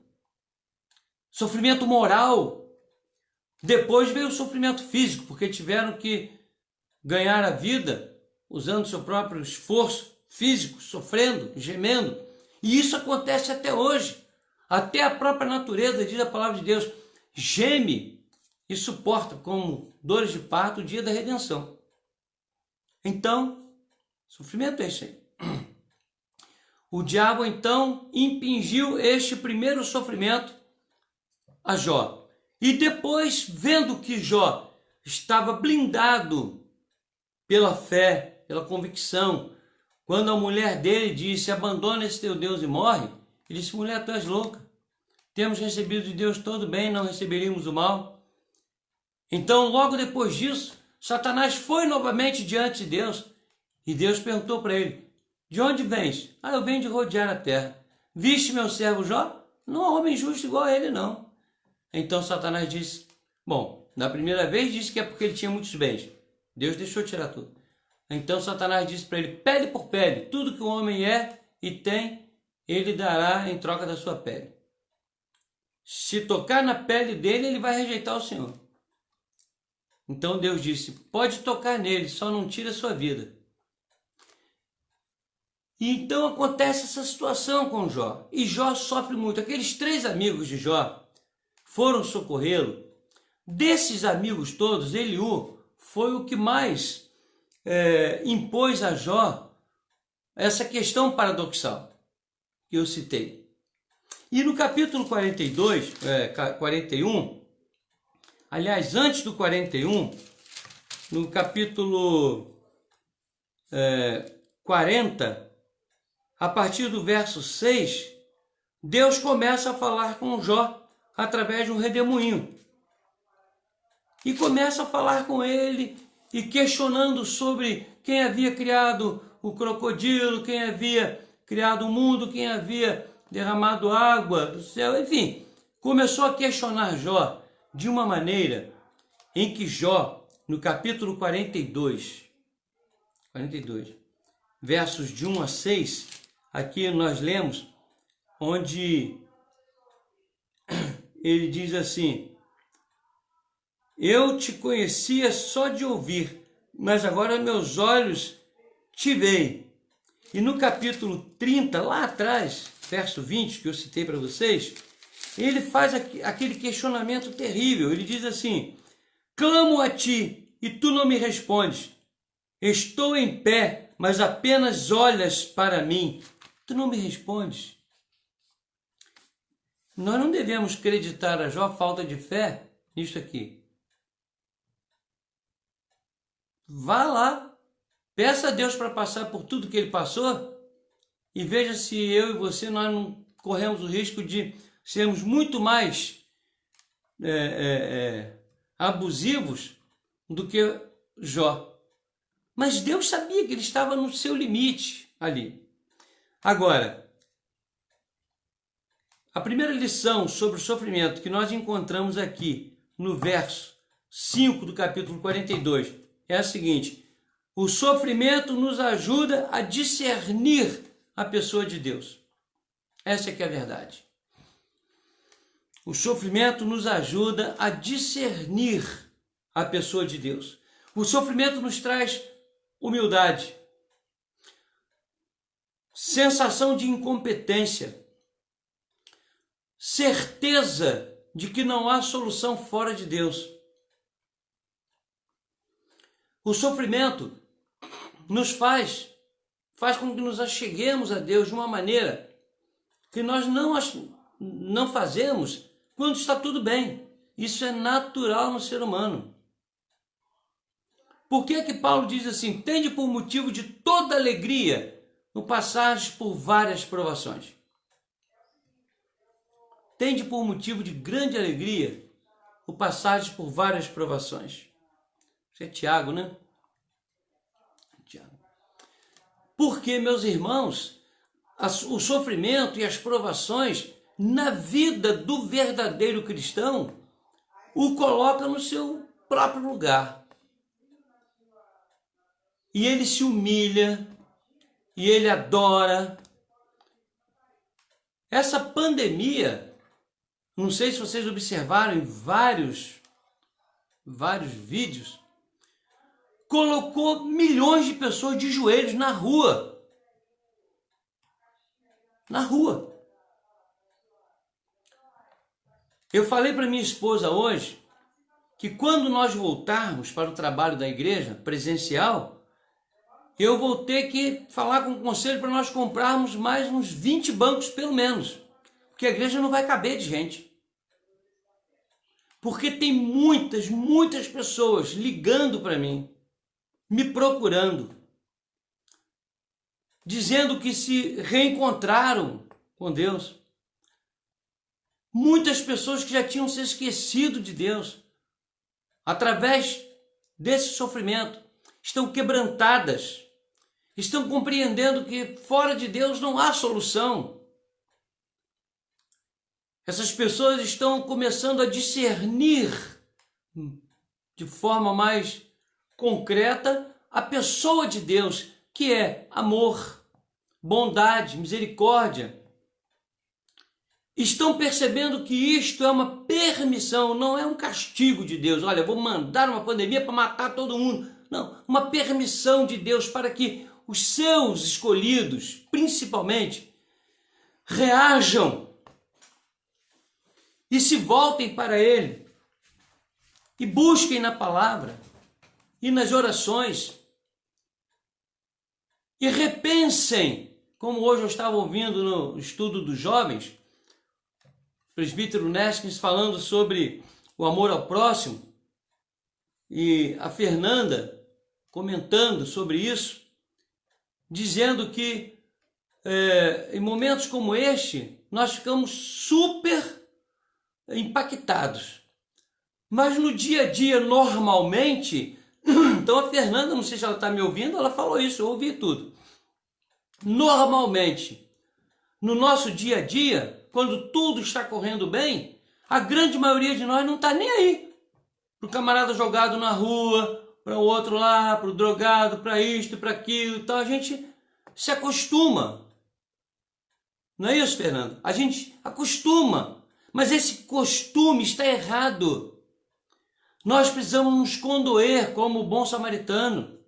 A: Sofrimento moral. Depois veio o sofrimento físico, porque tiveram que ganhar a vida usando seu próprio esforço físico, sofrendo, gemendo. E isso acontece até hoje. Até a própria natureza, diz a palavra de Deus, geme e suporta como dores de parto o dia da redenção. Então, sofrimento é isso aí. O diabo, então, impingiu este primeiro sofrimento a Jó. E depois, vendo que Jó estava blindado pela fé, pela convicção, quando a mulher dele disse, abandona esse teu Deus e morre, ele disse, mulher, tu és louca. Temos recebido de Deus todo o bem, não receberíamos o mal. Então, logo depois disso, Satanás foi novamente diante de Deus, e Deus perguntou para ele, de onde vens? Eu venho de rodear a terra. Viste meu servo Jó? Não há homem justo igual a ele, não. Então Satanás disse, bom, na primeira vez disse que é porque ele tinha muitos bens. Deus deixou tirar tudo. Então Satanás disse para ele, pele por pele, tudo que o homem é e tem, ele dará em troca da sua pele. Se tocar na pele dele, ele vai rejeitar o Senhor. Então Deus disse, pode tocar nele, só não tira a sua vida. E então acontece essa situação com Jó. E Jó sofre muito. Aqueles 3 amigos de Jó foram socorrê-lo. Desses amigos todos, Eliú foi o que mais impôs a Jó essa questão paradoxal que eu citei. E no capítulo 41, aliás, antes do 41, no capítulo 40, a partir do verso 6, Deus começa a falar com Jó através de um redemoinho. E começa a falar com ele e questionando sobre quem havia criado o crocodilo, quem havia criado o mundo, quem havia derramado água do céu, enfim. Começou a questionar Jó de uma maneira em que Jó, no capítulo 42, versos de 1 a 6, aqui nós lemos, onde ele diz assim, eu te conhecia só de ouvir, mas agora meus olhos te veem. E no capítulo 30, lá atrás, verso 20, que eu citei para vocês, ele faz aquele questionamento terrível. Ele diz assim, clamo a ti e tu não me respondes. Estou em pé, mas apenas olhas para mim. Tu não me respondes. Nós não devemos acreditar a Jó falta de fé nisso aqui. vá lá, peça a Deus para passar por tudo que ele passou e veja se eu e você nós não corremos o risco de sermos muito mais abusivos do que Jó. Mas Deus sabia que ele estava no seu limite ali. Agora, a primeira lição sobre o sofrimento que nós encontramos aqui no verso 5 do capítulo 42 é a seguinte: o sofrimento nos ajuda a discernir a pessoa de Deus. Essa é que é a verdade. O sofrimento nos ajuda a discernir a pessoa de Deus. O sofrimento nos traz humildade, sensação de incompetência, certeza de que não há solução fora de Deus. O sofrimento nos faz com que nos acheguemos a Deus de uma maneira que nós não fazemos quando está tudo bem. Isso é natural no ser humano. Por que Paulo diz assim: tende por motivo de toda alegria no passagens por várias provações? Tende por motivo de grande alegria o passagem por várias provações. Isso é Tiago, né? Tiago. Porque, meus irmãos, o sofrimento e as provações na vida do verdadeiro cristão o coloca no seu próprio lugar. E ele se humilha, e ele adora. Essa pandemia, não sei se vocês observaram em vários vídeos, colocou milhões de pessoas de joelhos na rua. Na rua. Eu falei para minha esposa hoje que quando nós voltarmos para o trabalho da igreja presencial, eu vou ter que falar com o conselho para nós comprarmos mais uns 20 bancos pelo menos, porque a igreja não vai caber de gente. Porque tem muitas pessoas ligando para mim, me procurando, dizendo que se reencontraram com Deus. Muitas pessoas que já tinham se esquecido de Deus, através desse sofrimento, estão quebrantadas, estão compreendendo que fora de Deus não há solução. Essas pessoas estão começando a discernir de forma mais concreta a pessoa de Deus, que é amor, bondade, misericórdia. Estão percebendo que isto é uma permissão, não é um castigo de Deus. Olha, vou mandar uma pandemia para matar todo mundo. Não, uma permissão de Deus para que os seus escolhidos, principalmente, reajam e se voltem para Ele e busquem na palavra e nas orações e repensem, como hoje eu estava ouvindo no estudo dos jovens, o presbítero Neskins falando sobre o amor ao próximo e a Fernanda comentando sobre isso, dizendo que em momentos como este nós ficamos super impactados, mas no dia a dia normalmente, então a Fernanda, não sei se ela está me ouvindo, ela falou isso, eu ouvi tudo. Normalmente, no nosso dia a dia, quando tudo está correndo bem, a grande maioria de nós não está nem aí para o camarada jogado na rua, para o outro lá, para o drogado, para isto, para aquilo. Então a gente se acostuma. Não é isso, Fernando? A gente acostuma. Mas esse costume está errado. Nós precisamos nos condoer como o bom samaritano.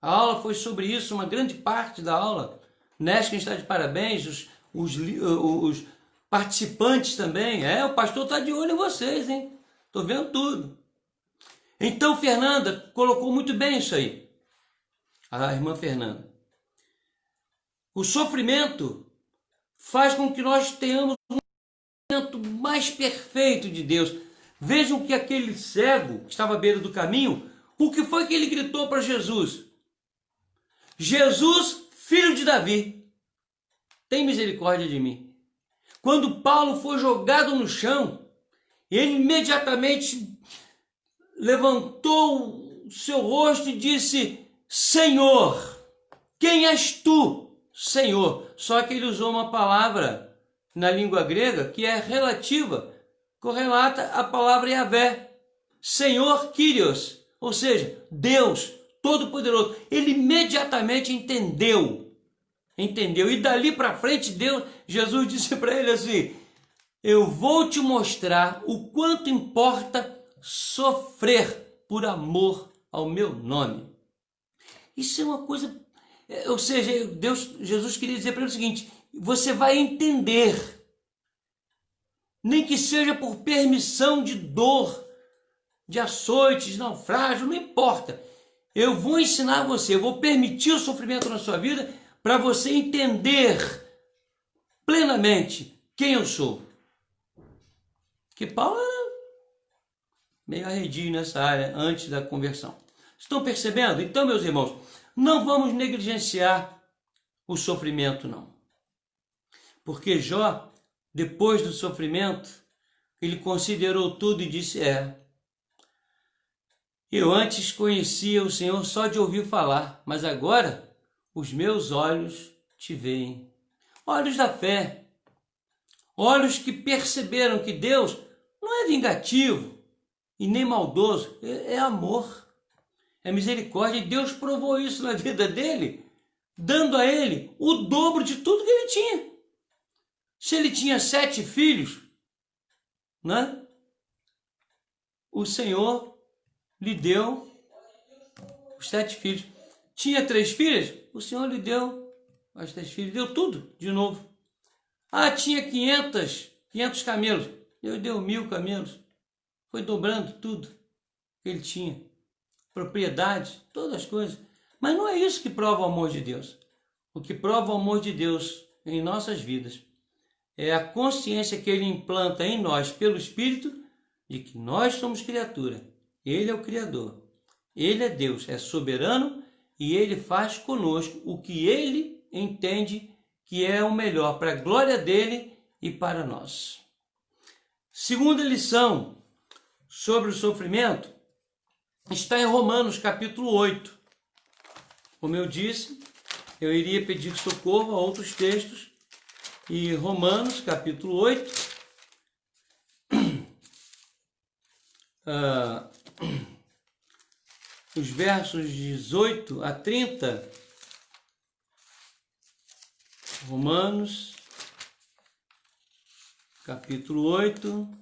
A: A aula foi sobre isso, uma grande parte da aula. Neskins está de parabéns, os participantes também. O pastor está de olho em vocês, hein? Estou vendo tudo. Então, Fernanda colocou muito bem isso aí. A irmã Fernanda. O sofrimento faz com que nós tenhamos um momento mais perfeito de Deus. Vejam que aquele cego que estava à beira do caminho, Por que foi que ele gritou para Jesus? Jesus, filho de Davi, tem misericórdia de mim. Quando Paulo foi jogado no chão, ele imediatamente levantou o seu rosto e disse: Senhor, quem és tu, Senhor? Só que ele usou uma palavra na língua grega que é relativa, correlata à palavra Yahvé, Senhor Kyrios, ou seja, Deus Todo-Poderoso. Ele imediatamente entendeu. E dali para frente, Jesus disse para ele assim: eu vou te mostrar o quanto importa sofrer por amor ao meu nome. Isso é uma coisa, ou seja, Jesus queria dizer para ele o seguinte: você vai entender, nem que seja por permissão de dor, de açoites, de naufrágio, não importa. Eu vou ensinar você, eu vou permitir o sofrimento na sua vida para você entender plenamente quem eu sou. Que Paulo era meio arredio nessa área antes da conversão. Estão percebendo? Então, meus irmãos, não vamos negligenciar o sofrimento, não. Porque Jó, depois do sofrimento, ele considerou tudo e disse: eu antes conhecia o Senhor só de ouvir falar, mas agora os meus olhos te veem. Olhos da fé. Olhos que perceberam que Deus não é vingativo e nem maldoso, é amor, é misericórdia. E Deus provou isso na vida dele, dando a ele o dobro de tudo que ele tinha. Se ele tinha 7 filhos, né? O Senhor lhe deu os 7 filhos. Tinha 3 filhas, o Senhor lhe deu as 3 filhas, deu tudo de novo. Tinha 500 camelos, Deus deu 1000 camelos. Foi dobrando tudo que ele tinha. Propriedade, todas as coisas. Mas não é isso que prova o amor de Deus. O que prova o amor de Deus em nossas vidas é a consciência que ele implanta em nós pelo Espírito de que nós somos criatura. Ele é o Criador. Ele é Deus, é soberano e ele faz conosco o que ele entende que é o melhor para a glória dele e para nós. Segunda lição sobre o sofrimento está em Romanos capítulo 8. Como eu disse, eu iria pedir socorro a outros textos, e Romanos capítulo 8, os versos 18 a 30, Romanos capítulo 8,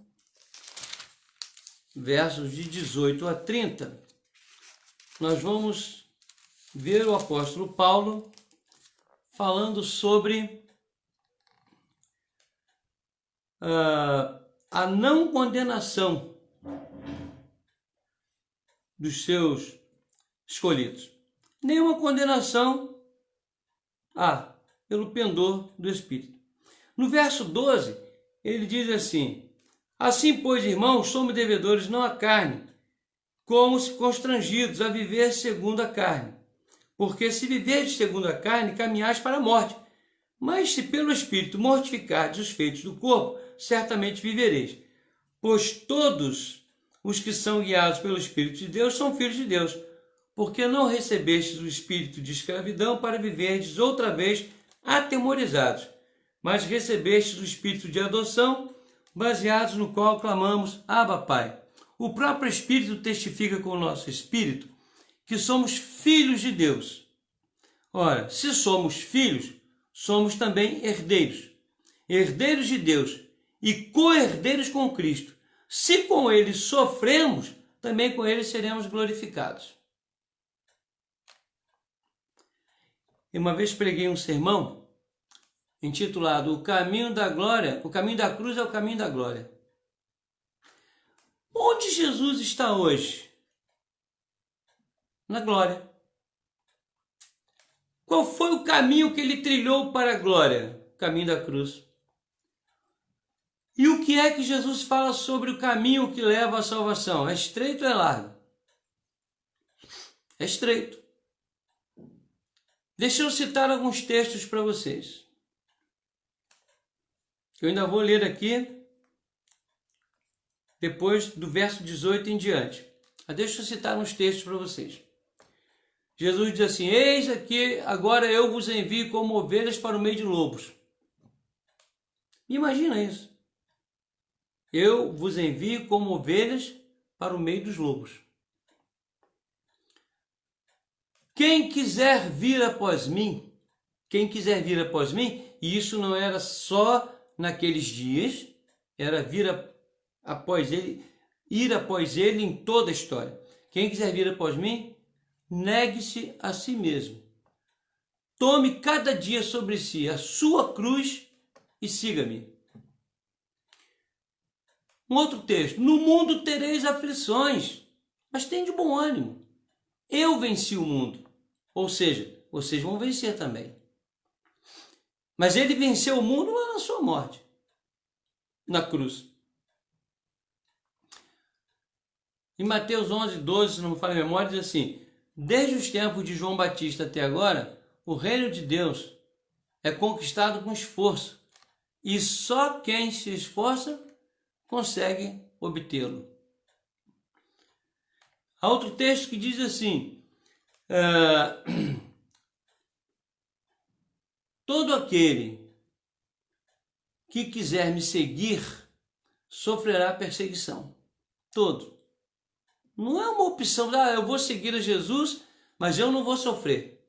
A: versos de 18 a 30, nós vamos ver o apóstolo Paulo falando sobre a não condenação dos seus escolhidos. Nenhuma condenação pelo pendor do Espírito. No verso 12, ele diz assim: assim, pois, irmãos, somos devedores não à carne, como se constrangidos a viver segundo a carne. Porque se viverdes segundo a carne, caminhais para a morte. Mas se pelo Espírito mortificardes os feitos do corpo, certamente vivereis. Pois todos os que são guiados pelo Espírito de Deus são filhos de Deus. Porque não recebestes o espírito de escravidão para viverdes outra vez atemorizados, mas recebestes o espírito de adoção, baseados no qual clamamos: Abba, Pai. O próprio Espírito testifica com o nosso espírito que somos filhos de Deus. Ora, se somos filhos, somos também herdeiros, herdeiros de Deus e co-herdeiros com Cristo. Se com ele sofremos, também com ele seremos glorificados. Eu uma vez preguei um sermão intitulado O Caminho da Glória, o caminho da cruz é o caminho da glória. Onde Jesus está hoje? Na glória. Qual foi o caminho que ele trilhou para a glória? O caminho da cruz. E o que é que Jesus fala sobre o caminho que leva à salvação? É estreito ou é largo? É estreito. Deixa eu citar alguns textos para vocês. Eu ainda vou ler aqui, depois do verso 18 em diante. Mas deixa eu citar uns textos para vocês. Jesus diz assim: eis aqui, agora eu vos envio como ovelhas para o meio de lobos. Imagina isso. Eu vos envio como ovelhas para o meio dos lobos. Quem quiser vir após mim, e isso não era só naqueles dias, era ir após ele em toda a história. Quem quiser vir após mim, negue-se a si mesmo. Tome cada dia sobre si a sua cruz e siga-me. Um outro texto: no mundo tereis aflições, mas tende bom ânimo. Eu venci o mundo. Ou seja, vocês vão vencer também. Mas ele venceu o mundo lá na sua morte, na cruz. Em Mateus 11:12, se não me falha a memória, diz assim: desde os tempos de João Batista até agora, o reino de Deus é conquistado com esforço, e só quem se esforça consegue obtê-lo. Há outro texto que diz assim: todo aquele que quiser me seguir sofrerá perseguição. Todo. Não é uma opção, eu vou seguir a Jesus, mas eu não vou sofrer.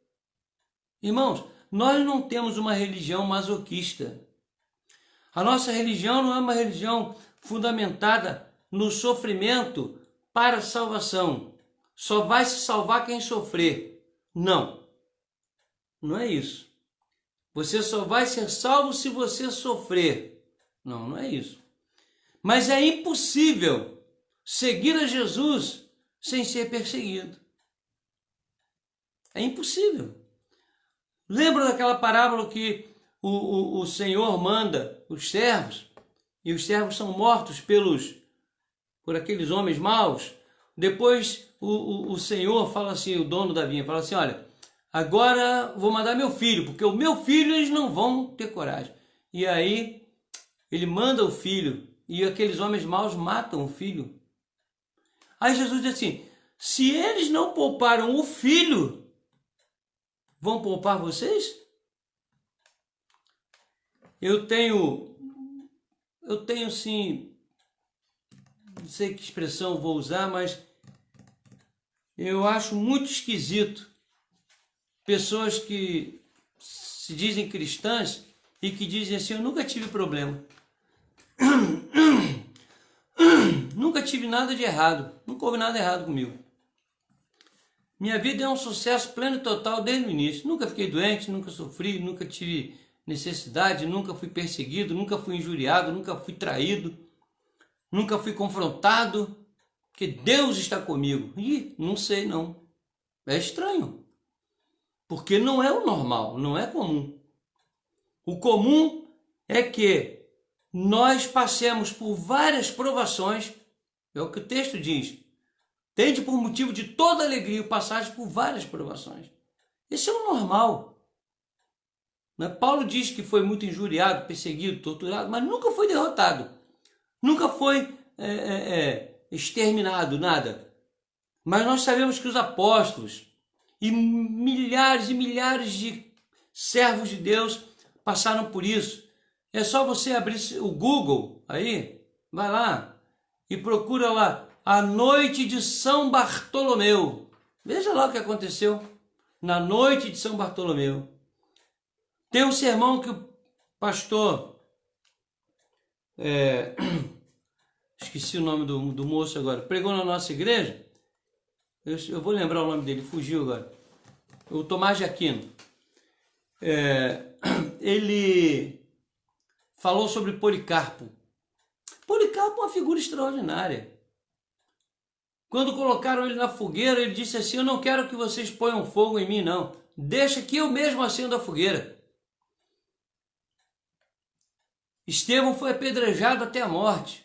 A: Irmãos, nós não temos uma religião masoquista. A nossa religião não é uma religião fundamentada no sofrimento para a salvação. Só vai se salvar quem sofrer. Não. Não é isso. Você só vai ser salvo se você sofrer. Não, não é isso. Mas é impossível seguir a Jesus sem ser perseguido. É impossível. Lembra daquela parábola que o Senhor manda os servos, e os servos são mortos por aqueles homens maus? Depois o Senhor fala assim, o dono da vinha fala assim: olha, agora vou mandar meu filho, porque o meu filho eles não vão ter coragem. E aí ele manda o filho, e aqueles homens maus matam o filho. Aí Jesus diz assim: se eles não pouparam o filho, vão poupar vocês? Eu tenho sim, não sei que expressão vou usar, mas eu acho muito esquisito pessoas que se dizem cristãs e que dizem assim: eu nunca tive problema. Nunca tive nada de errado. Nunca houve nada errado comigo. Minha vida é um sucesso pleno e total desde o início. Nunca fiquei doente, nunca sofri, nunca tive necessidade, nunca fui perseguido, nunca fui injuriado, nunca fui traído, nunca fui confrontado, porque Deus está comigo. Ih, não sei não. É estranho. Porque não é o normal, não é comum. O comum é que nós passemos por várias provações, é o que o texto diz. Tende por motivo de toda alegria o passagem por várias provações. Esse é o normal. Paulo diz que foi muito injuriado, perseguido, torturado, mas nunca foi derrotado. Nunca foi exterminado, nada. Mas nós sabemos que os apóstolos e milhares de servos de Deus passaram por isso. É só você abrir o Google aí, vai lá e procura lá a noite de São Bartolomeu. Veja lá o que aconteceu na noite de São Bartolomeu. Tem um sermão que o pastor, esqueci o nome do moço agora, pregou na nossa igreja. Eu vou lembrar o nome dele, fugiu agora. O Tomás de Aquino. Ele falou sobre Policarpo. Policarpo é uma figura extraordinária. Quando colocaram ele na fogueira, ele disse assim: eu não quero que vocês ponham fogo em mim, não. Deixa que eu mesmo acenda a fogueira. Estevão foi apedrejado até a morte.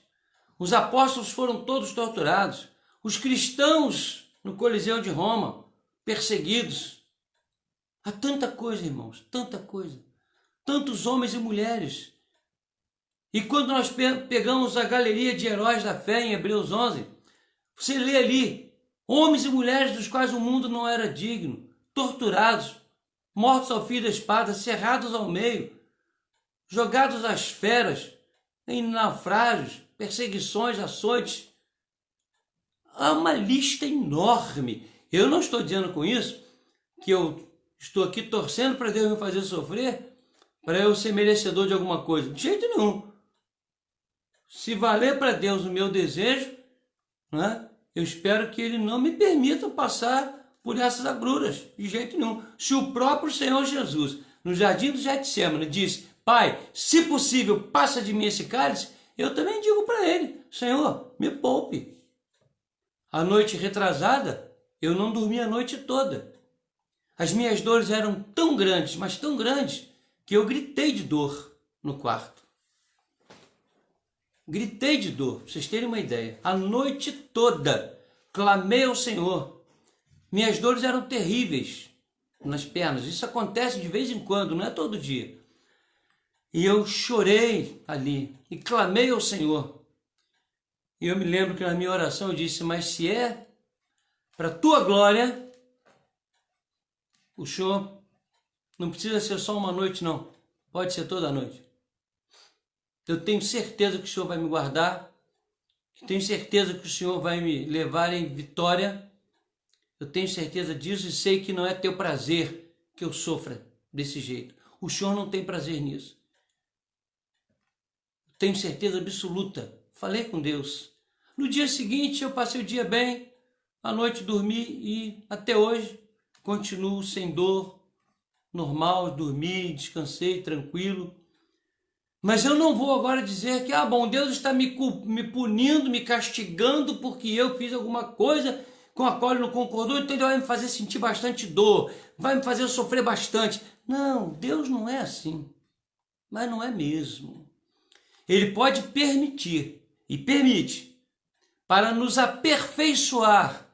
A: Os apóstolos foram todos torturados. Os cristãos no Coliseu de Roma perseguidos. Há tanta coisa, irmãos, tanta coisa. Tantos homens e mulheres. E quando nós pegamos a galeria de heróis da fé em Hebreus 11, você lê ali, homens e mulheres dos quais o mundo não era digno, torturados, mortos ao fio da espada, cerrados ao meio, jogados às feras, em naufrágios, perseguições, açoites. Há uma lista enorme. Eu não estou dizendo com isso que eu estou aqui torcendo para Deus me fazer sofrer, para eu ser merecedor de alguma coisa. De jeito nenhum. Se valer para Deus o meu desejo, né, eu espero que Ele não me permita passar por essas agruras. De jeito nenhum. Se o próprio Senhor Jesus, no jardim do Getsêmani, disse: Pai, se possível, passa de mim esse cálice, eu também digo para Ele: Senhor, me poupe. A noite retrasada, eu não dormi a noite toda. As minhas dores eram tão grandes, mas tão grandes, que eu gritei de dor no quarto. Gritei de dor, para vocês terem uma ideia. A noite toda, clamei ao Senhor. Minhas dores eram terríveis nas pernas. Isso acontece de vez em quando, não é todo dia. E eu chorei ali e clamei ao Senhor. E eu me lembro que na minha oração eu disse: mas se é para a tua glória, o Senhor não precisa ser só uma noite, não. Pode ser toda a noite. Eu tenho certeza que o Senhor vai me guardar. Tenho certeza que o Senhor vai me levar em vitória. Eu tenho certeza disso e sei que não é teu prazer que eu sofra desse jeito. O Senhor não tem prazer nisso. Tenho certeza absoluta. Falei com Deus. No dia seguinte eu passei o dia bem, à noite dormi e até hoje continuo sem dor, normal, dormi, descansei, tranquilo. Mas eu não vou agora dizer que, bom, Deus está me punindo, me castigando porque eu fiz alguma coisa com a qual ele não concordou, então ele vai me fazer sentir bastante dor, vai me fazer sofrer bastante. Não, Deus não é assim, mas não é mesmo. Ele pode permitir, e permite, para nos aperfeiçoar,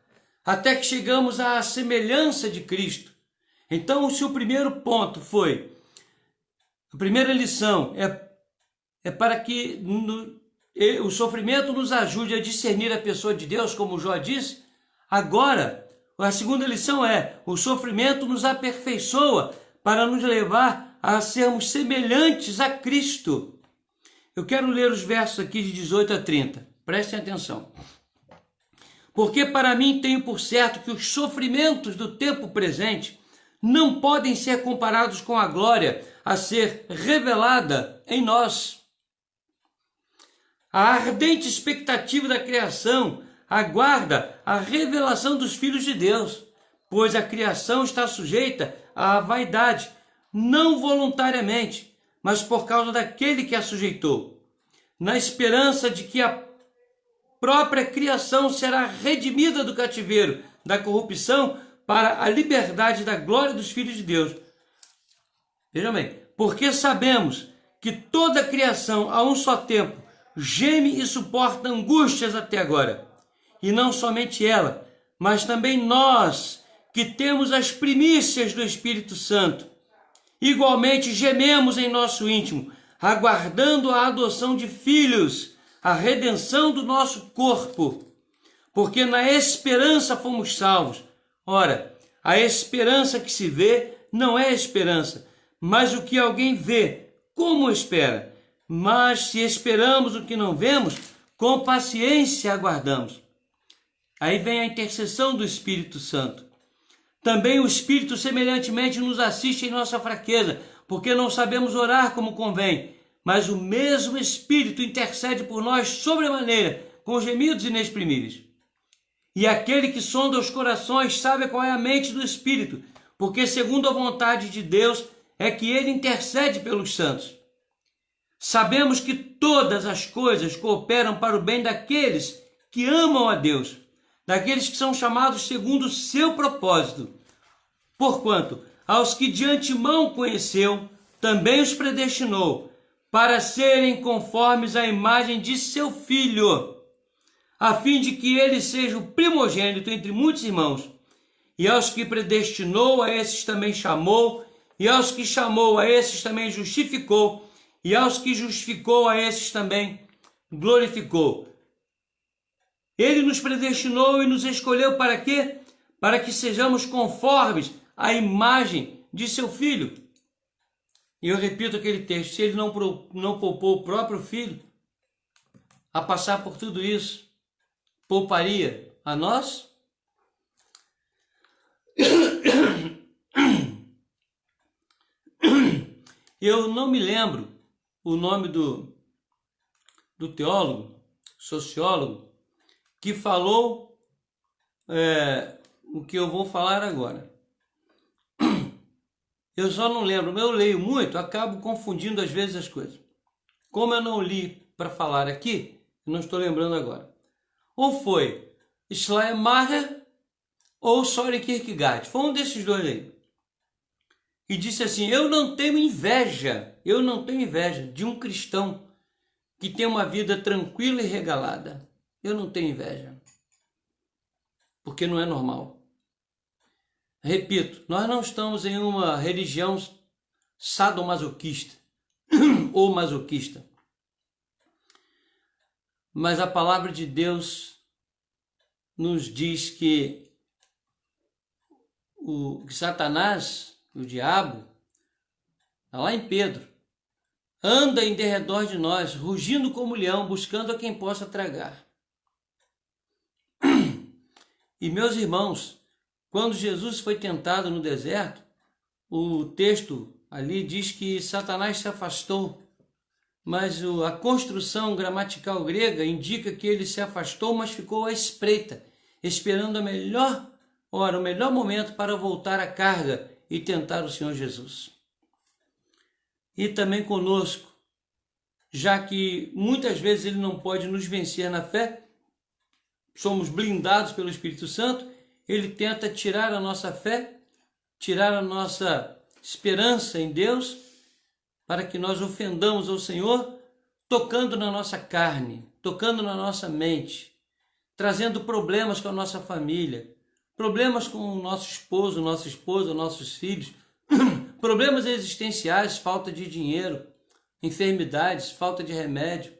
A: até que chegamos à semelhança de Cristo. Então, se o primeiro ponto foi, a primeira lição é para que o sofrimento nos ajude a discernir a pessoa de Deus, como Jó disse. Agora, a segunda lição é: o sofrimento nos aperfeiçoa para nos levar a sermos semelhantes a Cristo. Eu quero ler os versos aqui de 18 a 30. Prestem atenção. Porque para mim tenho por certo que os sofrimentos do tempo presente não podem ser comparados com a glória a ser revelada em nós. A ardente expectativa da criação aguarda a revelação dos filhos de Deus, pois a criação está sujeita à vaidade, não voluntariamente, mas por causa daquele que a sujeitou, na esperança de que a própria criação será redimida do cativeiro, da corrupção, para a liberdade da glória dos filhos de Deus. Vejam bem, porque sabemos que toda a criação, a um só tempo, geme e suporta angústias até agora. E não somente ela, mas também nós, que temos as primícias do Espírito Santo. Igualmente gememos em nosso íntimo, aguardando a adoção de filhos, a redenção do nosso corpo. Porque na esperança fomos salvos. Ora, a esperança que se vê não é esperança, mas o que alguém vê, como espera? Mas se esperamos o que não vemos, com paciência aguardamos. Aí vem a intercessão do Espírito Santo. Também o Espírito semelhantemente nos assiste em nossa fraqueza, porque não sabemos orar como convém, mas o mesmo Espírito intercede por nós sobremaneira, com gemidos inexprimíveis. E aquele que sonda os corações sabe qual é a mente do Espírito, porque segundo a vontade de Deus é que ele intercede pelos santos. Sabemos que todas as coisas cooperam para o bem daqueles que amam a Deus, daqueles que são chamados segundo o seu propósito. Porquanto, aos que de antemão conheceu, também os predestinou, para serem conformes à imagem de seu Filho, a fim de que ele seja o primogênito entre muitos irmãos. e aos que predestinou, a esses também chamou, e aos que chamou, a esses também justificou, e aos que justificou, a esses também glorificou. Ele nos predestinou e nos escolheu para quê? Para que sejamos conformes à imagem de seu Filho. E eu repito aquele texto, se ele não poupou o próprio Filho a passar por tudo isso, pouparia a nós? Eu não me lembro o nome do teólogo, sociólogo, que falou o que eu vou falar agora. Eu só não lembro, mas eu leio muito, acabo confundindo às vezes as coisas. Como eu não li para falar aqui, eu não estou lembrando agora. Ou foi Schleiermacher ou Søren Kierkegaard, foi um desses dois aí. E disse assim, eu não tenho inveja de um cristão que tem uma vida tranquila e regalada. Eu não tenho inveja, porque não é normal. Repito, nós não estamos em uma religião sadomasoquista ou masoquista. Mas a palavra de Deus nos diz que o Satanás, o diabo, está lá em Pedro, anda em derredor de nós, rugindo como leão, buscando a quem possa tragar. E meus irmãos, quando Jesus foi tentado no deserto, o texto ali diz que Satanás se afastou, mas a construção gramatical grega indica que ele se afastou, mas ficou à espreita, esperando a melhor hora, o melhor momento para voltar à carga e tentar o Senhor Jesus. E também conosco, já que muitas vezes ele não pode nos vencer na fé, somos blindados pelo Espírito Santo, ele tenta tirar a nossa fé, tirar a nossa esperança em Deus, para que nós ofendamos ao Senhor, tocando na nossa carne, tocando na nossa mente, trazendo problemas com a nossa família, problemas com o nosso esposo, nossa esposa, nossos filhos, problemas existenciais, falta de dinheiro, enfermidades, falta de remédio.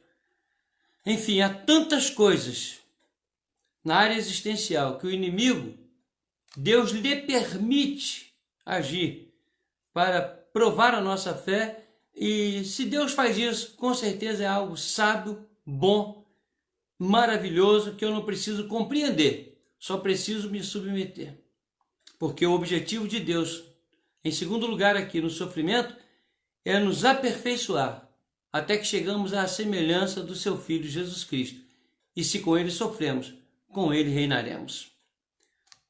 A: Enfim, há tantas coisas na área existencial que o inimigo, Deus lhe permite agir para provar a nossa fé, e se Deus faz isso, com certeza é algo sábio, bom, maravilhoso, que eu não preciso compreender, só preciso me submeter. Porque o objetivo de Deus, em segundo lugar aqui no sofrimento, é nos aperfeiçoar, até que chegamos à semelhança do seu Filho Jesus Cristo. E se com ele sofremos, com ele reinaremos.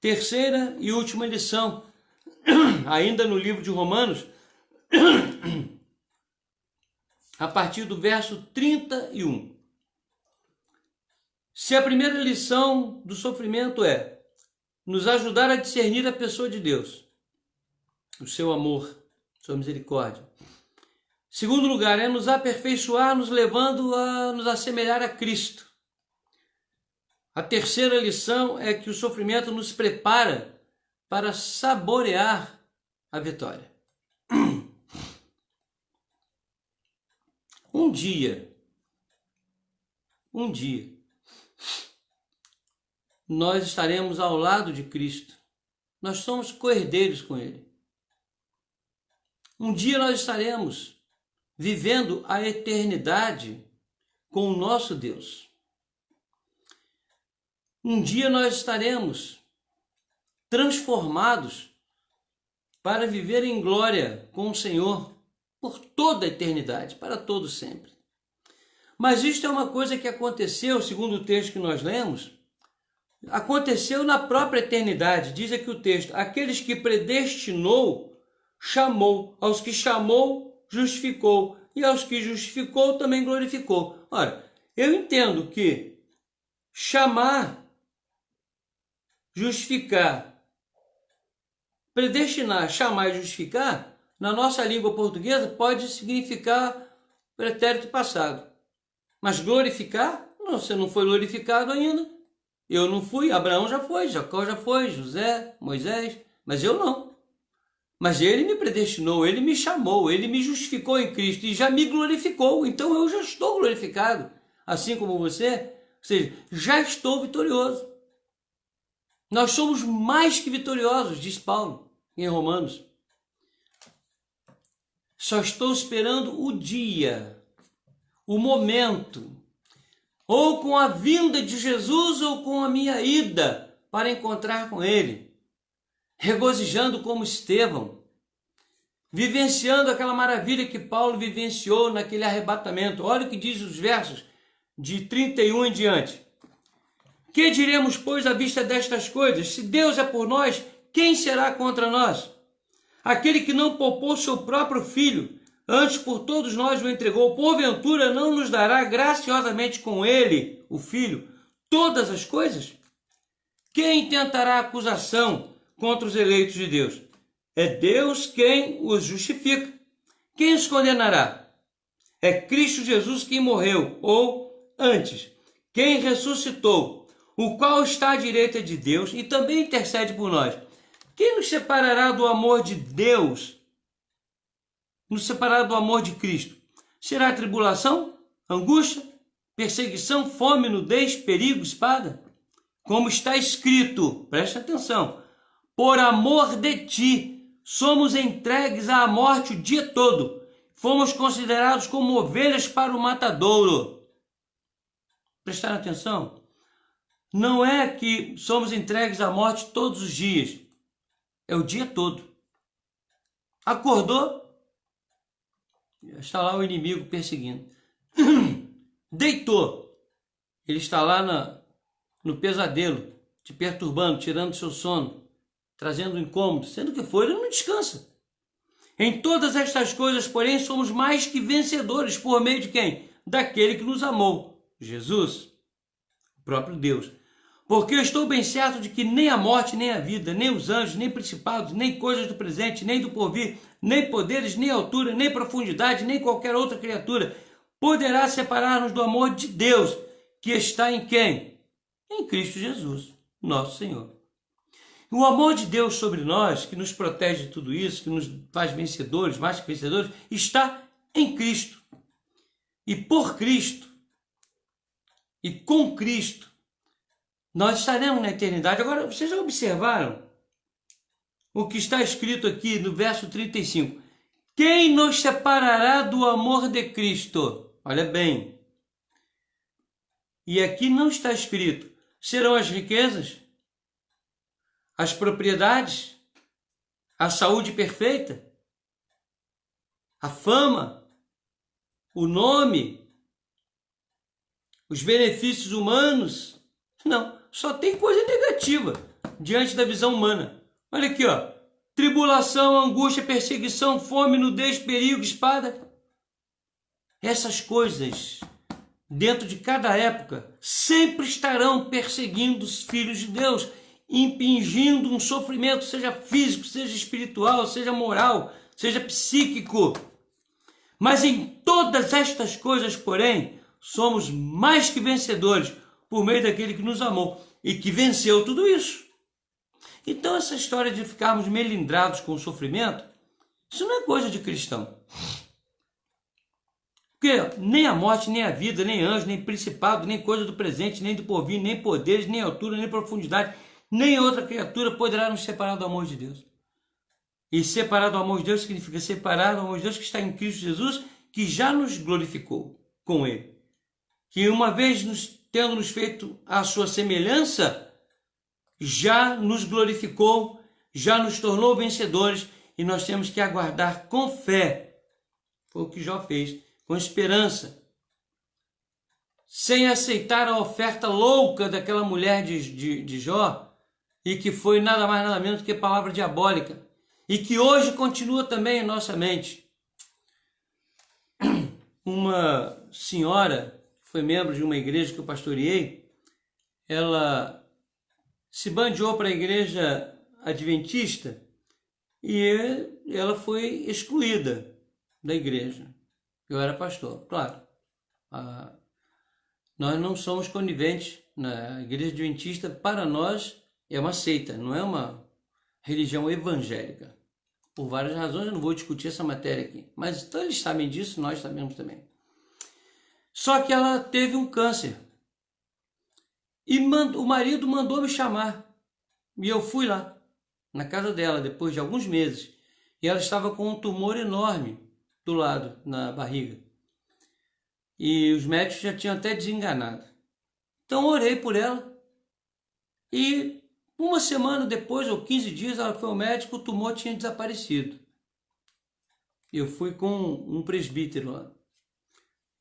A: Terceira e última lição, ainda no livro de Romanos, a partir do verso 31. Se a primeira lição do sofrimento é nos ajudar a discernir a pessoa de Deus, o seu amor, sua misericórdia. Segundo lugar, é nos aperfeiçoar, nos levando a nos assemelhar a Cristo. A terceira lição é que o sofrimento nos prepara para saborear a vitória. Um dia, nós estaremos ao lado de Cristo. Nós somos co-herdeiros com Ele. Um dia nós estaremos vivendo a eternidade com o nosso Deus. Um dia nós estaremos transformados para viver em glória com o Senhor por toda a eternidade, para todo sempre. Mas isto é uma coisa que aconteceu, segundo o texto que nós lemos, aconteceu na própria eternidade. Diz aqui o texto, aqueles que predestinou, chamou, aos que chamou, justificou, e aos que justificou também glorificou. Ora, eu entendo que chamar, justificar, predestinar, chamar e justificar, na nossa língua portuguesa pode significar pretérito passado. Mas glorificar, não, você não foi glorificado ainda, Eu não fui, Abraão já foi, Jacó já foi, José, Moisés, mas eu não. Mas ele me predestinou, ele me chamou, ele me justificou em Cristo e já me glorificou. Então eu já estou glorificado, assim como você. Ou seja, já estou vitorioso. Nós somos mais que vitoriosos, diz Paulo em Romanos. Só estou esperando o dia, o momento, ou com a vinda de Jesus ou com a minha ida para encontrar com Ele, regozijando como Estevão, vivenciando aquela maravilha que Paulo vivenciou naquele arrebatamento. Olha o que diz os versos de 31 em diante. Que diremos, pois, à vista destas coisas? Se Deus é por nós, quem será contra nós? Aquele que não poupou seu próprio filho, antes por todos nós o entregou, porventura não nos dará graciosamente com ele, o Filho, todas as coisas? Quem tentará acusação contra os eleitos de Deus? É Deus quem os justifica. Quem os condenará? É Cristo Jesus quem morreu, ou antes, quem ressuscitou, o qual está à direita de Deus e também intercede por nós. Quem nos separará do amor de Deus? Nos separará do amor de Cristo? Será tribulação, angústia, perseguição, fome, nudez, perigo, espada? Como está escrito, presta atenção, por amor de ti, somos entregues à morte o dia todo, fomos considerados como ovelhas para o matadouro. Prestaram atenção? Não é que somos entregues à morte todos os dias, é o dia todo. Acordou, está lá o inimigo perseguindo. Deitou, ele está lá no pesadelo, te perturbando, tirando seu sono, trazendo um incômodo, sendo que for, ele não descansa. Em todas estas coisas, porém, somos mais que vencedores, por meio de quem? Daquele que nos amou, Jesus, o próprio Deus. Porque eu estou bem certo de que nem a morte, nem a vida, nem os anjos, nem principados, nem coisas do presente, nem do porvir, nem poderes, nem altura, nem profundidade, nem qualquer outra criatura poderá separar-nos do amor de Deus, que está em quem? Em Cristo Jesus, nosso Senhor. O amor de Deus sobre nós, que nos protege de tudo isso, que nos faz vencedores, mais que vencedores, está em Cristo. E por Cristo, e com Cristo, nós estaremos na eternidade. Agora, vocês já observaram o que está escrito aqui no verso 35? Quem nos separará do amor de Cristo? Olha bem. E aqui não está escrito, serão as riquezas, as propriedades, a saúde perfeita, a fama, o nome, os benefícios humanos. Não, só tem coisa negativa diante da visão humana. Olha aqui, ó. Tribulação, angústia, perseguição, fome, nudez, perigo, espada. Essas coisas, dentro de cada época, sempre estarão perseguindo os filhos de Deus, impingindo um sofrimento, seja físico, seja espiritual, seja moral, seja psíquico. Mas em todas estas coisas, porém, somos mais que vencedores por meio daquele que nos amou e que venceu tudo isso. Então essa história de ficarmos melindrados com o sofrimento, isso não é coisa de cristão. Porque nem a morte, nem a vida, nem anjo, nem principado, nem coisa do presente, nem do porvir, nem poderes, nem altura, nem profundidade, nem outra criatura poderá nos separar do amor de Deus. E separar do amor de Deus significa separar do amor de Deus que está em Cristo Jesus, que já nos glorificou com Ele. Que uma vez tendo nos feito a sua semelhança, já nos glorificou, já nos tornou vencedores, e nós temos que aguardar com fé. Foi o que Jó fez, com esperança, sem aceitar a oferta louca daquela mulher de Jó, e que foi nada mais nada menos do que palavra diabólica, e que hoje continua também em nossa mente. Uma senhora que foi membro de uma igreja que eu pastoreei, ela se bandeou para a igreja adventista e ela foi excluída da igreja. Eu era pastor, claro. Nós não somos coniventes. Na Igreja Adventista, para nós, é uma seita, não é uma religião evangélica. Por várias razões, eu não vou discutir essa matéria aqui. Mas então, eles sabem disso, nós sabemos também. Só que ela teve um câncer. E o marido mandou me chamar. E eu fui lá, na casa dela, depois de alguns meses. E ela estava com um tumor enorme do lado, na barriga. E os médicos já tinham até desenganado. Então orei por ela. E uma semana depois, ou 15 dias, ela foi ao médico, o tumor tinha desaparecido. Eu fui com um presbítero lá.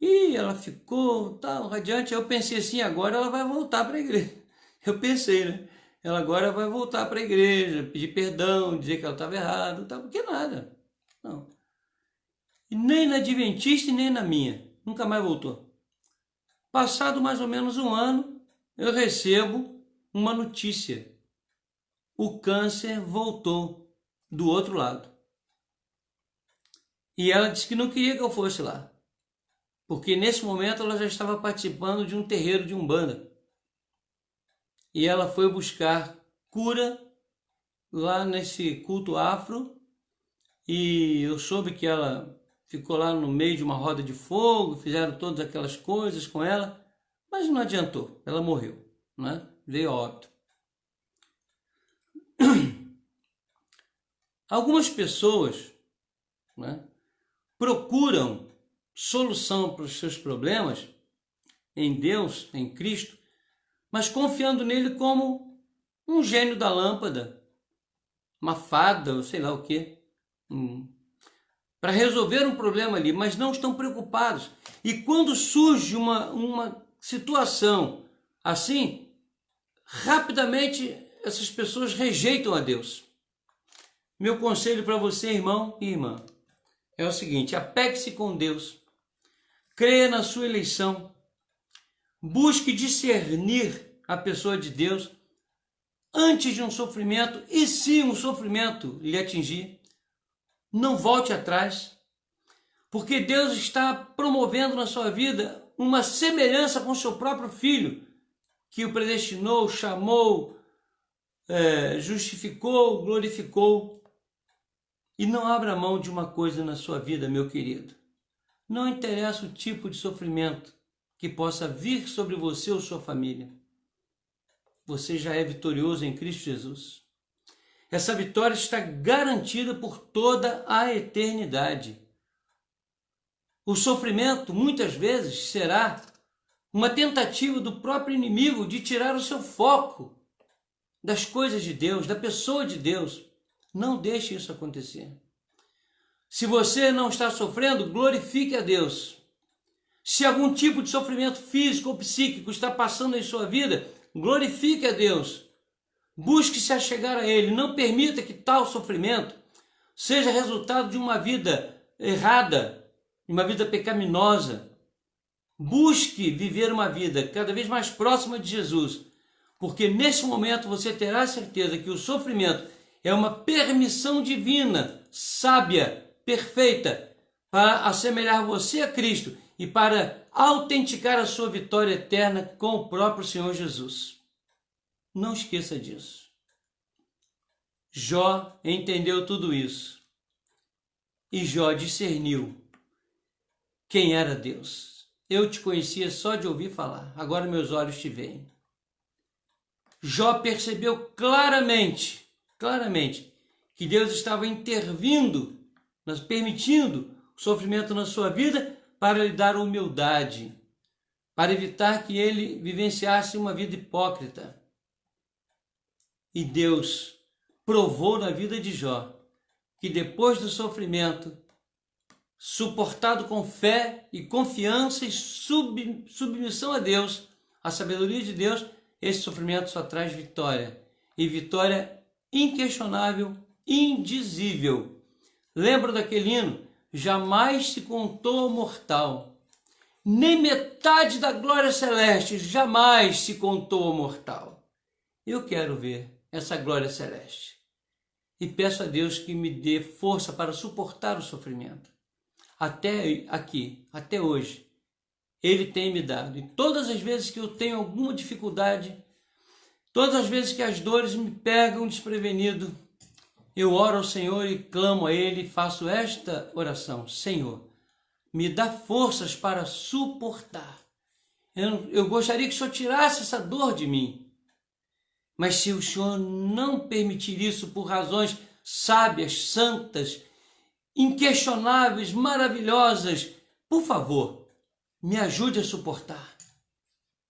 A: E ela ficou tal, radiante. Eu pensei assim, agora ela vai voltar para a igreja. Eu pensei, né? Ela agora vai voltar para a igreja, pedir perdão, dizer que ela estava errada, tal, porque nada. Não. E nem na Adventista e nem na minha. Nunca mais voltou. Passado mais ou menos um ano, eu recebo uma notícia. O câncer voltou do outro lado. E ela disse que não queria que eu fosse lá. Porque nesse momento ela já estava participando de um terreiro de Umbanda. E ela foi buscar cura lá nesse culto afro. E eu soube que ela ficou lá no meio de uma roda de fogo, fizeram todas aquelas coisas com ela, mas não adiantou, ela morreu, né? Veio a óbito. Algumas pessoas, né, procuram solução para os seus problemas em Deus, em Cristo, mas confiando nele como um gênio da lâmpada, uma fada, ou sei lá o quê, para resolver um problema ali, mas não estão preocupados. E quando surge uma situação assim, rapidamente essas pessoas rejeitam a Deus. Meu conselho para você, irmão e irmã, é o seguinte: apegue-se com Deus, creia na sua eleição, busque discernir a pessoa de Deus antes de um sofrimento, e se um sofrimento lhe atingir, não volte atrás, porque Deus está promovendo na sua vida uma semelhança com o seu próprio Filho, que o predestinou, chamou, justificou, glorificou. E não abra mão de uma coisa na sua vida, meu querido. Não interessa o tipo de sofrimento que possa vir sobre você ou sua família. Você já é vitorioso em Cristo Jesus. Essa vitória está garantida por toda a eternidade. O sofrimento, muitas vezes, será uma tentativa do próprio inimigo de tirar o seu foco das coisas de Deus, da pessoa de Deus. Não deixe isso acontecer. Se você não está sofrendo, glorifique a Deus. Se algum tipo de sofrimento físico ou psíquico está passando em sua vida, glorifique a Deus. Busque se achegar a Ele. Não permita que tal sofrimento seja resultado de uma vida errada, de uma vida pecaminosa. Busque viver uma vida cada vez mais próxima de Jesus, porque nesse momento você terá certeza que o sofrimento é uma permissão divina, sábia, perfeita, para assemelhar você a Cristo e para autenticar a sua vitória eterna com o próprio Senhor Jesus. Não esqueça disso. Jó entendeu tudo isso. E Jó discerniu quem era Deus. Eu te conhecia só de ouvir falar, agora meus olhos te veem. Jó percebeu claramente, que Deus estava intervindo, permitindo o sofrimento na sua vida para lhe dar humildade, para evitar que ele vivenciasse uma vida hipócrita. E Deus provou na vida de Jó que depois do sofrimento, suportado com fé e confiança e submissão a Deus, a sabedoria de Deus, esse sofrimento só traz vitória. E vitória inquestionável, indizível. Lembra daquele hino? Jamais se contou ao mortal, nem metade da glória celeste jamais se contou ao mortal. Eu quero ver essa glória celeste. E peço a Deus que me dê força para suportar o sofrimento. Até aqui, até hoje, Ele tem me dado. E todas as vezes que eu tenho alguma dificuldade, todas as vezes que as dores me pegam desprevenido, eu oro ao Senhor e clamo a Ele e faço esta oração: Senhor, me dá forças para suportar. Eu gostaria que o Senhor tirasse essa dor de mim. Mas se o Senhor não permitir isso por razões sábias, santas, inquestionáveis, maravilhosas, por favor, me ajude a suportar.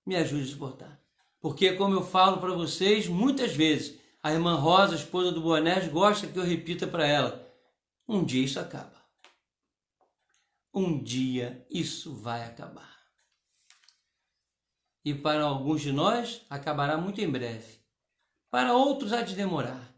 A: Me ajude a suportar. Porque, como eu falo para vocês, muitas vezes, a irmã Rosa, esposa do Boanés, gosta que eu repita para ela: um dia isso acaba. Um dia isso vai acabar. E para alguns de nós, acabará muito em breve. Para outros há de demorar.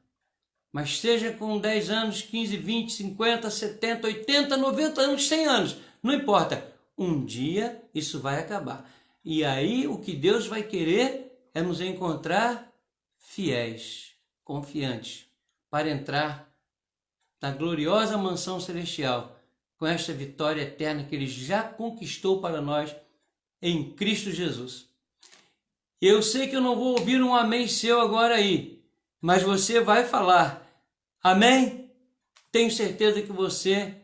A: Mas seja com 10 anos, 15, 20, 50, 70, 80, 90 anos, 100 anos, não importa. Um dia isso vai acabar. E aí o que Deus vai querer é nos encontrar fiéis, confiantes, para entrar na gloriosa mansão celestial, com esta vitória eterna que Ele já conquistou para nós em Cristo Jesus. Eu sei que eu não vou ouvir um amém seu agora aí, mas você vai falar amém? Tenho certeza que você,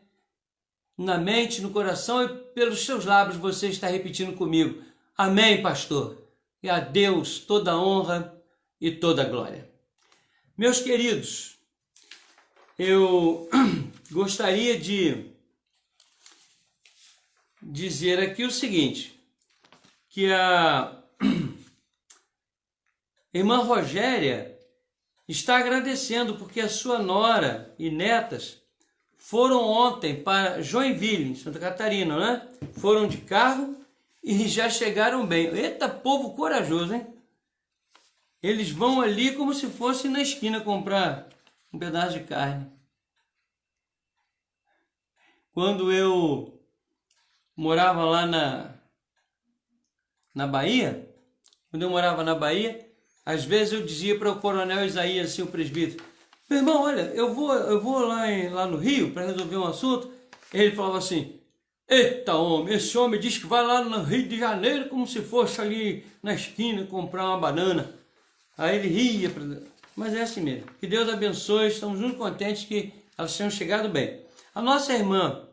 A: na mente, no coração e pelos seus lábios, você está repetindo comigo: amém, pastor. E a Deus toda a honra e toda a glória. Meus queridos, eu gostaria de dizer aqui o seguinte, que a irmã Rogéria está agradecendo porque a sua nora e netas foram ontem para Joinville, em Santa Catarina, né? Foram de carro e já chegaram bem. Eita, povo corajoso, hein? Eles vão ali como se fosse na esquina comprar um pedaço de carne. Quando eu morava lá na Bahia, às vezes eu dizia para o coronel Isaías, assim, o presbítero: meu irmão, olha, eu vou lá no Rio para resolver um assunto. Ele falava assim: eita homem, esse homem diz que vai lá no Rio de Janeiro como se fosse ali na esquina comprar uma banana. Aí ele ria, mas é assim mesmo. Que Deus abençoe, estamos muito contentes que elas tenham chegado bem. A nossa irmã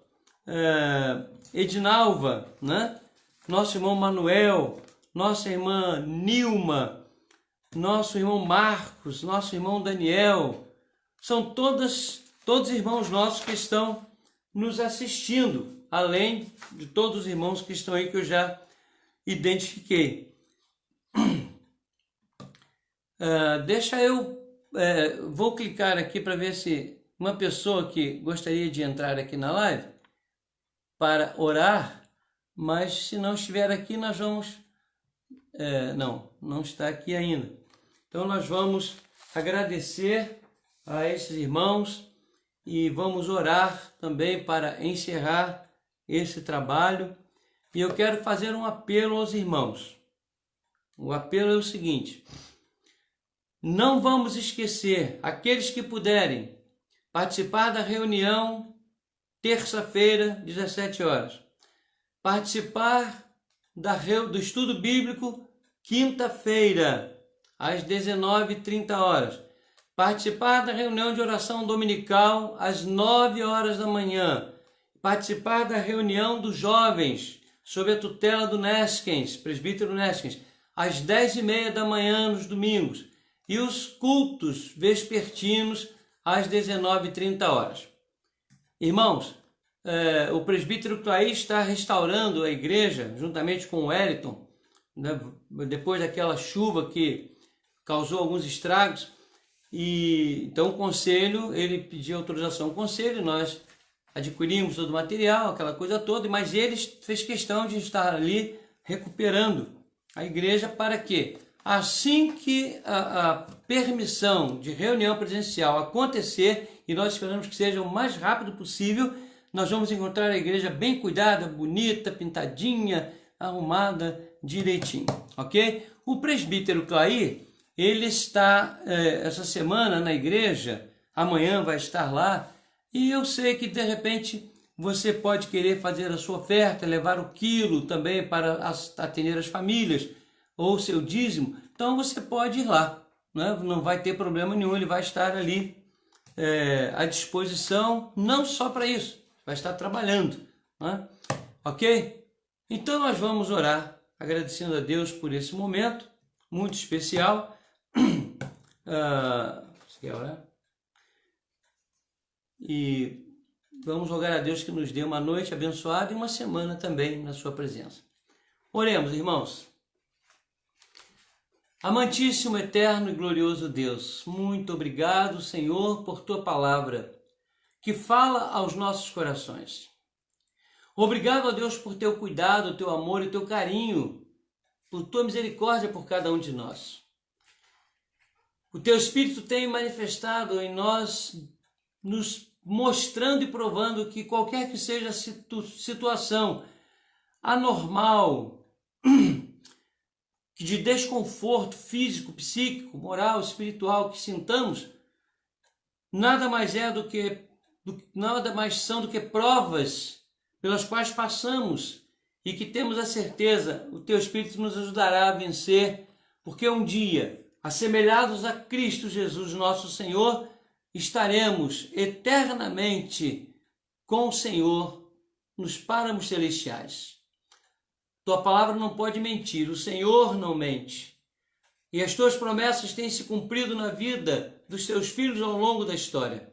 A: Edinalva, né? Nosso irmão Manuel, nossa irmã Nilma, nosso irmão Marcos, nosso irmão Daniel, são todos irmãos nossos que estão nos assistindo, além de todos os irmãos que estão aí que eu já identifiquei. Vou clicar aqui para ver se uma pessoa que gostaria de entrar aqui na live para orar, mas se não estiver aqui nós vamos... não está aqui ainda. Então nós vamos agradecer a esses irmãos e vamos orar também para encerrar esse trabalho. E eu quero fazer um apelo aos irmãos. O apelo é o seguinte: não vamos esquecer, aqueles que puderem, participar da reunião terça-feira, 17 horas. Participar do estudo bíblico quinta-feira, às 19h30 horas. Participar da reunião de oração dominical às 9 horas da manhã. Participar da reunião dos jovens, sob a tutela do Neskens, presbítero Neskens, às 10h30 da manhã nos domingos. E os cultos vespertinos às 19h30 horas. Irmãos, o presbítero Clay está restaurando a igreja, juntamente com o Wellington, né, depois daquela chuva que causou alguns estragos. E então o conselho, ele pediu autorização ao conselho, nós adquirimos todo o material, aquela coisa toda, mas ele fez questão de estar ali recuperando a igreja para que, assim que a permissão de reunião presencial acontecer, e nós esperamos que seja o mais rápido possível, nós vamos encontrar a igreja bem cuidada, bonita, pintadinha, arrumada direitinho, ok? O presbítero Clay, ele está essa semana na igreja, amanhã vai estar lá, e eu sei que de repente você pode querer fazer a sua oferta, levar o quilo também para atender as famílias, ou seu dízimo, então você pode ir lá, né? Não vai ter problema nenhum, ele vai estar ali à disposição, não só para isso, vai estar trabalhando, né? Ok? Então nós vamos orar, agradecendo a Deus por esse momento muito especial. Você quer orar? E vamos rogar a Deus que nos dê uma noite abençoada e uma semana também na sua presença. Oremos, irmãos. Amantíssimo, eterno e glorioso Deus, muito obrigado, Senhor, por tua palavra, que fala aos nossos corações. Obrigado a Deus por teu cuidado, teu amor e teu carinho, por tua misericórdia por cada um de nós. O teu Espírito tem manifestado em nós, nos mostrando e provando que qualquer que seja a situação anormal, de desconforto físico, psíquico, moral, espiritual que sintamos, nada mais são do que provas pelas quais passamos e que temos a certeza, o teu Espírito nos ajudará a vencer, porque um dia, assemelhados a Cristo Jesus, nosso Senhor, estaremos eternamente com o Senhor nos páramos celestiais. Tua palavra não pode mentir, o Senhor não mente. E as tuas promessas têm se cumprido na vida dos teus filhos ao longo da história.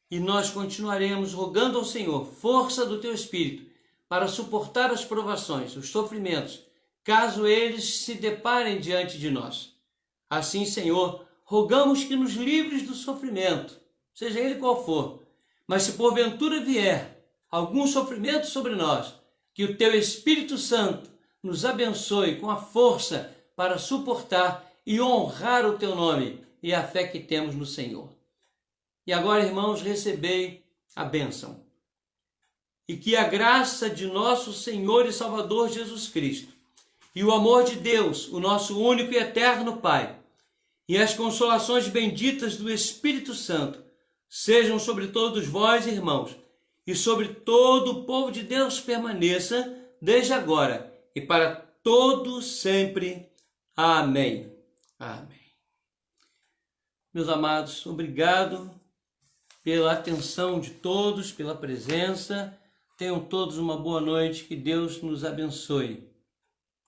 A: E nós continuaremos rogando ao Senhor força do teu Espírito para suportar as provações, os sofrimentos, caso eles se deparem diante de nós. Assim, Senhor, rogamos que nos livres do sofrimento, seja ele qual for, mas se porventura vier algum sofrimento sobre nós, que o teu Espírito Santo nos abençoe com a força para suportar e honrar o teu nome e a fé que temos no Senhor. E agora, irmãos, recebei a bênção. E que a graça de nosso Senhor e Salvador Jesus Cristo, e o amor de Deus, o nosso único e eterno Pai, e as consolações benditas do Espírito Santo, sejam sobre todos vós, irmãos, e sobre todo o povo de Deus permaneça, desde agora e para todo sempre. Amém. Amém. Meus amados, obrigado pela atenção de todos, pela presença. Tenham todos uma boa noite, que Deus nos abençoe.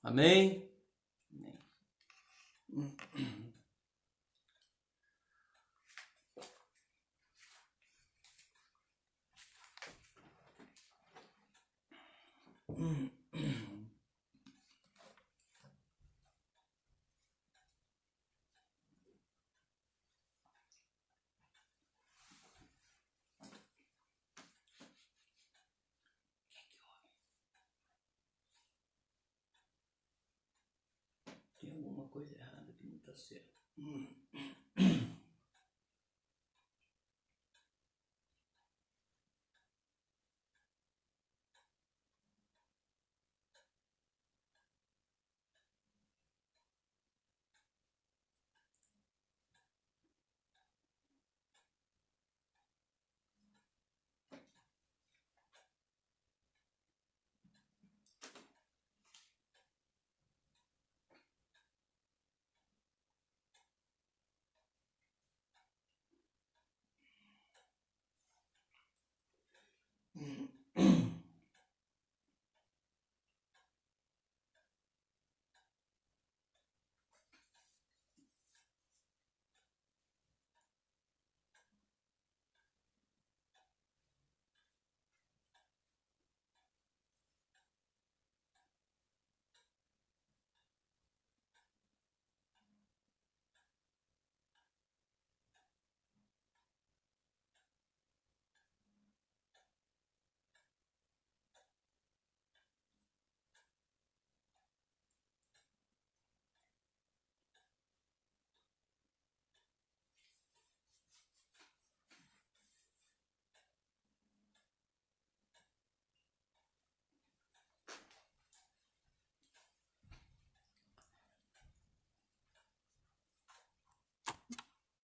A: Amém. Tem alguma coisa errada que não está certo.